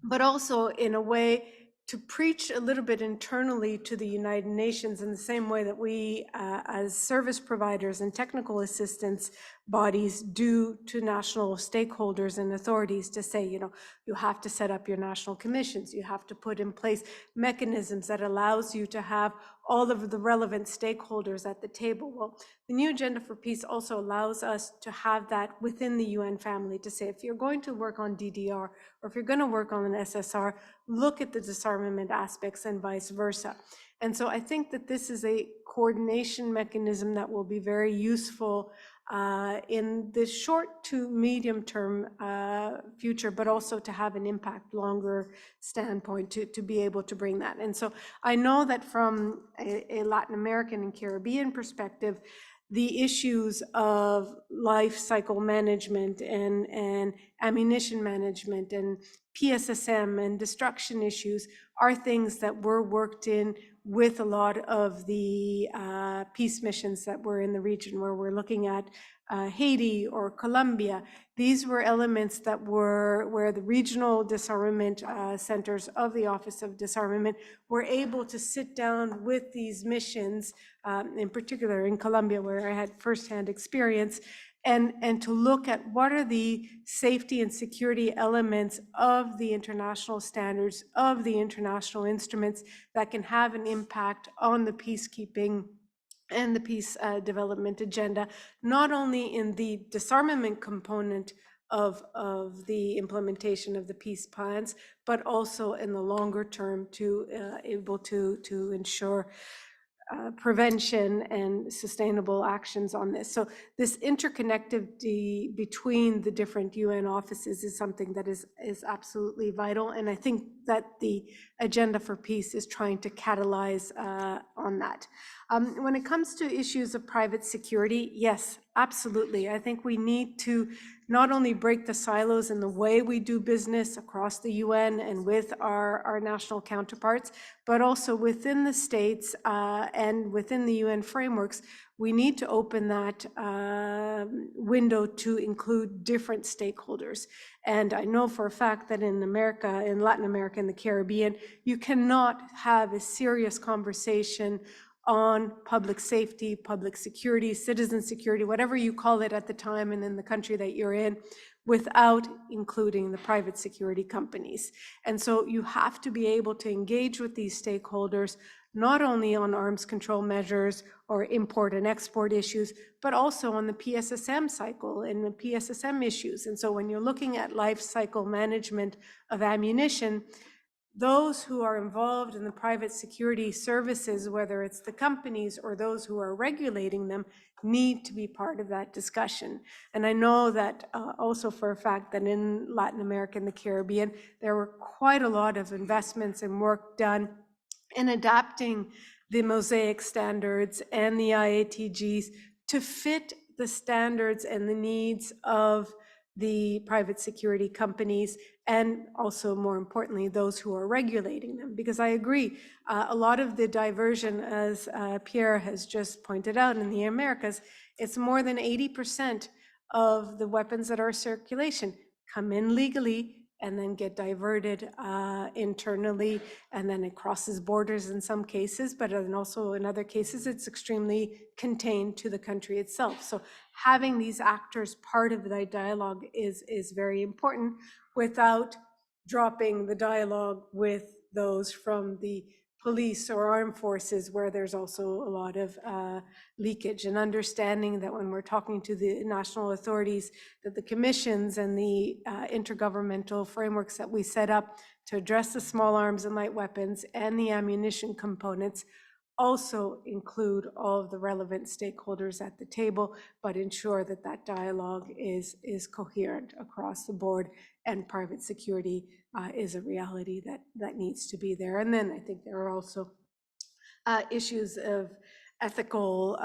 but also in a way to preach a little bit internally to the United Nations in the same way that we as service providers and technical assistance bodies do to national stakeholders and authorities to say, you know, you have to set up your national commissions, you have to put in place mechanisms that allows you to have all of the relevant stakeholders at the table. Well, the new Agenda for Peace also allows us to have that within the UN family to say, if you're going to work on DDR or if you're going to work on an SSR, look at the disarmament aspects and vice versa. And so I think that this is a coordination mechanism that will be very useful in the short to medium term future, but also to have an impact longer standpoint to be able to bring that. And so I know that from a Latin American and Caribbean perspective, the issues of life cycle management and ammunition management and PSSM and destruction issues are things that were worked in with a lot of the peace missions that were in the region, where we're looking at Haiti or Colombia. These were elements that were where the regional disarmament centers of the Office of Disarmament were able to sit down with these missions, in particular in Colombia, where I had firsthand experience, and to look at what are the safety and security elements of the international standards, of the international instruments that can have an impact on the peacekeeping and the peace development agenda, not only in the disarmament component of the implementation of the peace plans, but also in the longer term to able to ensure prevention and sustainable actions on this. So this interconnectivity between the different UN offices is something that is absolutely vital. And I think that the Agenda for Peace is trying to catalyze on that. When it comes to issues of private security, yes, absolutely. I think we need to not only break the silos in the way we do business across the UN and with our national counterparts, but also within the states and within the UN frameworks, we need to open that window to include different stakeholders. And I know for a fact that in America, in Latin America and the Caribbean, you cannot have a serious conversation on public safety, public security, citizen security, whatever you call it at the time and in the country that you're in, without including the private security companies. And so you have to be able to engage with these stakeholders, not only on arms control measures or import and export issues, but also on the PSSM cycle and the PSSM issues. And so when you're looking at life cycle management of ammunition, those who are involved in the private security services, whether it's the companies or those who are regulating them, need to be part of that discussion. And I know that also for a fact that in Latin America and the Caribbean, there were quite a lot of investments and work done in adapting the Mosaic standards and the IATGs to fit the standards and the needs of the private security companies, and also more importantly, those who are regulating them. Because I agree, a lot of the diversion, as Pier has just pointed out in the Americas, it's more than 80% of the weapons that are in circulation come in legally and then get diverted internally, and then it crosses borders in some cases, but then also in other cases, it's extremely contained to the country itself. So having these actors part of the dialogue is very important without dropping the dialogue with those from the police or armed forces, where there's also a lot of leakage, and understanding that when we're talking to the national authorities, that the commissions and the intergovernmental frameworks that we set up to address the small arms and light weapons and the ammunition components also include all of the relevant stakeholders at the table, but ensure that that dialogue is coherent across the board, and private security is a reality that needs to be there. And then I think there are also issues of ethical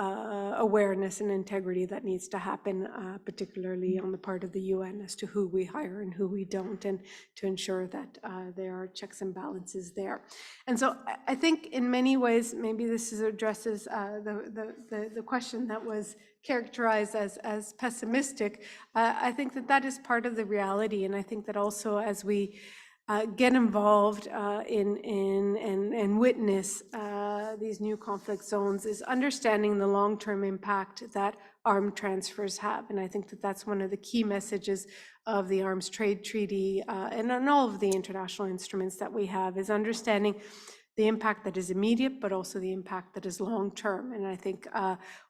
awareness and integrity that needs to happen, particularly on the part of the UN, as to who we hire and who we don't, and to ensure that there are checks and balances there. And so I think in many ways, maybe this addresses the question that was characterized as pessimistic. I think that is part of the reality, and I think that also as we get involved and witness these new conflict zones, is understanding the long-term impact that armed transfers have. And I think that that's one of the key messages of the Arms Trade Treaty and on all of the international instruments that we have, is understanding the impact that is immediate, but also the impact that is long-term. And I think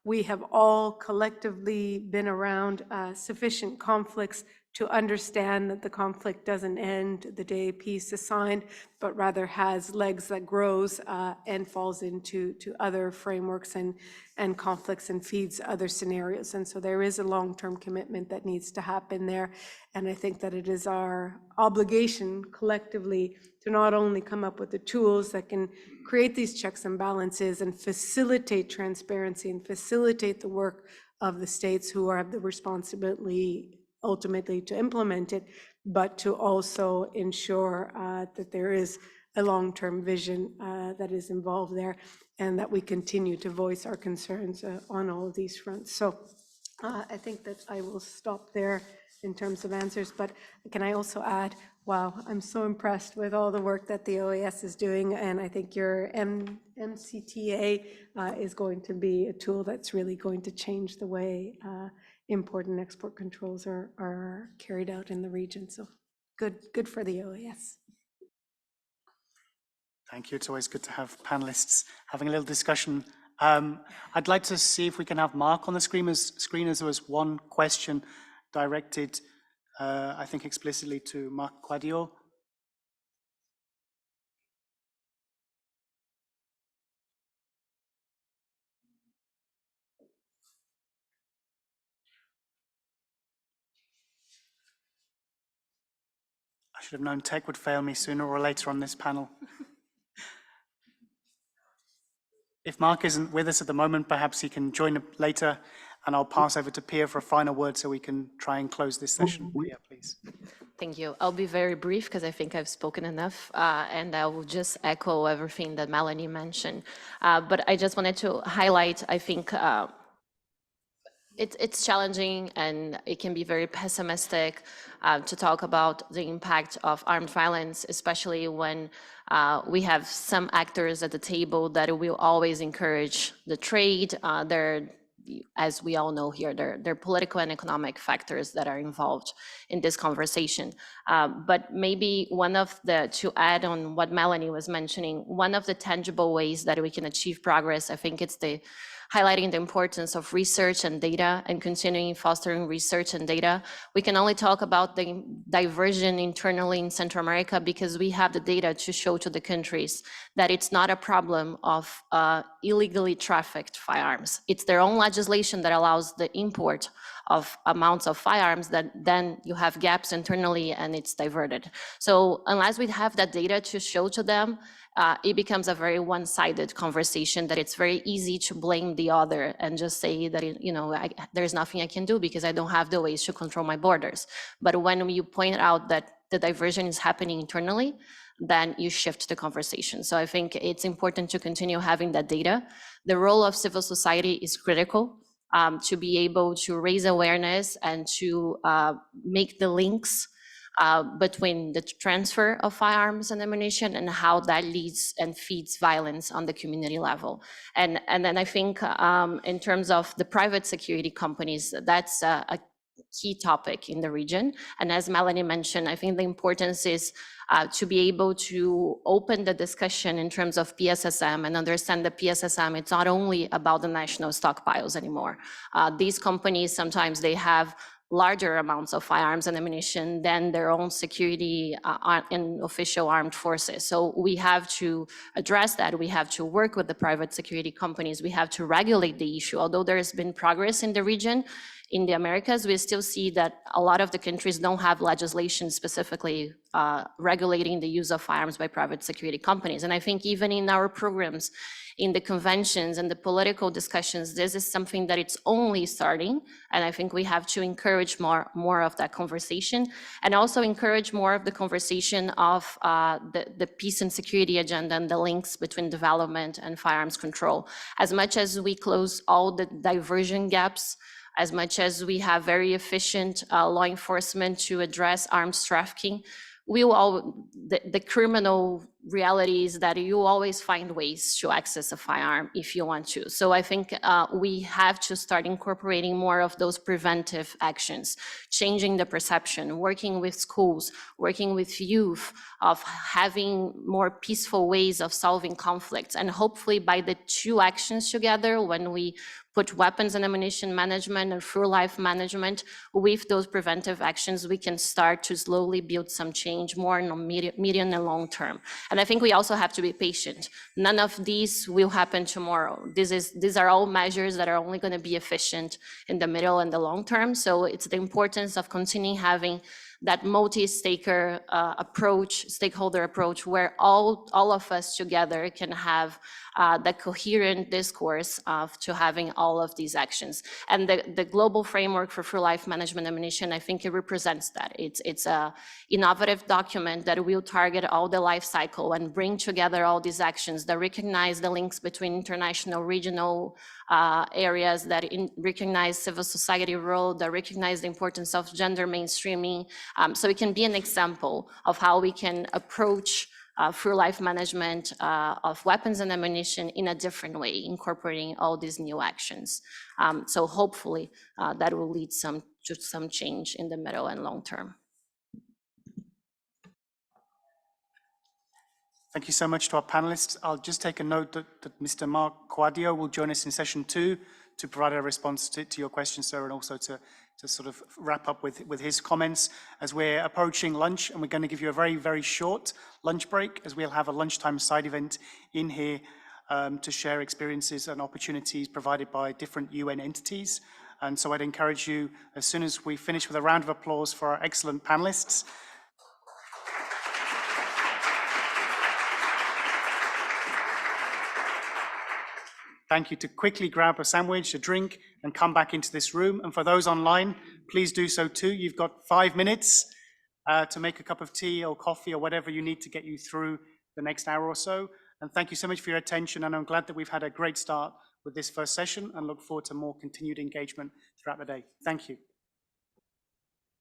we have all collectively been around sufficient conflicts to understand that the conflict doesn't end the day peace is signed, but rather has legs that grows and falls into other frameworks and conflicts and feeds other scenarios. And so there is a long-term commitment that needs to happen there. And I think that it is our obligation collectively to not only come up with the tools that can create these checks and balances and facilitate transparency and facilitate the work of the states who have the responsibility ultimately to implement it, but to also ensure that there is a long-term vision that is involved there, and that we continue to voice our concerns on all of these fronts. So I think that I will stop there in terms of answers, but can I also add, wow, I'm so impressed with all the work that the OAS is doing, and I think your MCTA is going to be a tool that's really going to change the way import and export controls are carried out in the region. So good for the OAS. Thank you. It's always good to have panelists having a little discussion. I'd like to see if we can have Mark on the screen as there was one question directed, I think explicitly to Mark Quadio. I should have known tech would fail me sooner or later on this panel. If Mark isn't with us at the moment, perhaps he can join up later, and I'll pass over to Pier for a final word so we can try and close this session. Pier, please. Thank you. I'll be very brief because I think I've spoken enough, and I will just echo everything that Mélanie mentioned. But I just wanted to highlight, I think, It's challenging and it can be very pessimistic to talk about the impact of armed violence, especially when we have some actors at the table that will always encourage the trade. As we all know here, there are political and economic factors that are involved in this conversation. But maybe to add on what Mélanie was mentioning, one of the tangible ways that we can achieve progress, I think it's highlighting the importance of research and data and continuing fostering research and data. We can only talk about the diversion internally in Central America because we have the data to show to the countries that it's not a problem of illegally trafficked firearms. It's their own legislation that allows the import of amounts of firearms that then you have gaps internally and it's diverted. So unless we have that data to show to them, it becomes a very one-sided conversation that it's very easy to blame the other and just say that, there's nothing I can do because I don't have the ways to control my borders. But when you point out that the diversion is happening internally, then you shift the conversation. So I think it's important to continue having that data. The role of civil society is critical to be able to raise awareness and to make the links between the transfer of firearms and ammunition and how that leads and feeds violence on the community level. And then I think in terms of the private security companies, that's a key topic in the region. And as Mélanie mentioned, I think the importance is to be able to open the discussion in terms of PSSM and understand that PSSM, it's not only about the national stockpiles anymore. These companies, sometimes they have larger amounts of firearms and ammunition than their own security and official armed forces. So we have to address that. We have to work with the private security companies. We have to regulate the issue. Although there has been progress in the region, in the Americas, we still see that a lot of the countries don't have legislation specifically regulating the use of firearms by private security companies. And I think even in our programs, in the conventions and the political discussions, this is something that it's only starting. And I think we have to encourage more of that conversation and also encourage more of the conversation of the peace and security agenda and the links between development and firearms control. As much as we close all the diversion gaps, as much as we have very efficient law enforcement to address arms trafficking, the criminal reality is that you always find ways to access a firearm if you want to. So I think we have to start incorporating more of those preventive actions, changing the perception, working with schools, working with youth, of having more peaceful ways of solving conflicts. And hopefully by the two actions together, when we put weapons and ammunition management and full life management with those preventive actions, we can start to slowly build some change more in the medium and long term. And I think we also have to be patient. None of these will happen tomorrow. These are all measures that are only going to be efficient in the middle and the long term. So it's the importance of continuing having that multi-stakeholder approach, where all of us together can have the coherent discourse to having all of these actions. And the global framework for full life management ammunition, I think it represents that. It's a innovative document that will target all the life cycle and bring together all these actions that recognize the links between international, regional areas, that recognize civil society role, that recognize the importance of gender mainstreaming. So it can be an example of how we can approach full life management of weapons and ammunition in a different way, incorporating all these new actions. So hopefully that will lead to some change in the middle and long term. Thank you so much to our panelists. I'll just take a note that Mr. Mark Quadio will join us in session 2 to provide a response to your question, sir, and also to sort of wrap up with his comments as we're approaching lunch. And we're going to give you a very, very short lunch break, as we'll have a lunchtime side event in here to share experiences and opportunities provided by different UN entities. And so I'd encourage you, as soon as we finish, with a round of applause for our excellent panelists. Thank you, to quickly grab a sandwich, a drink, and come back into this room. And for those online, please do so too. You've got 5 minutes to make a cup of tea or coffee or whatever you need to get you through the next hour or so. And thank you so much for your attention. And I'm glad that we've had a great start with this first session and look forward to more continued engagement throughout the day. Thank you.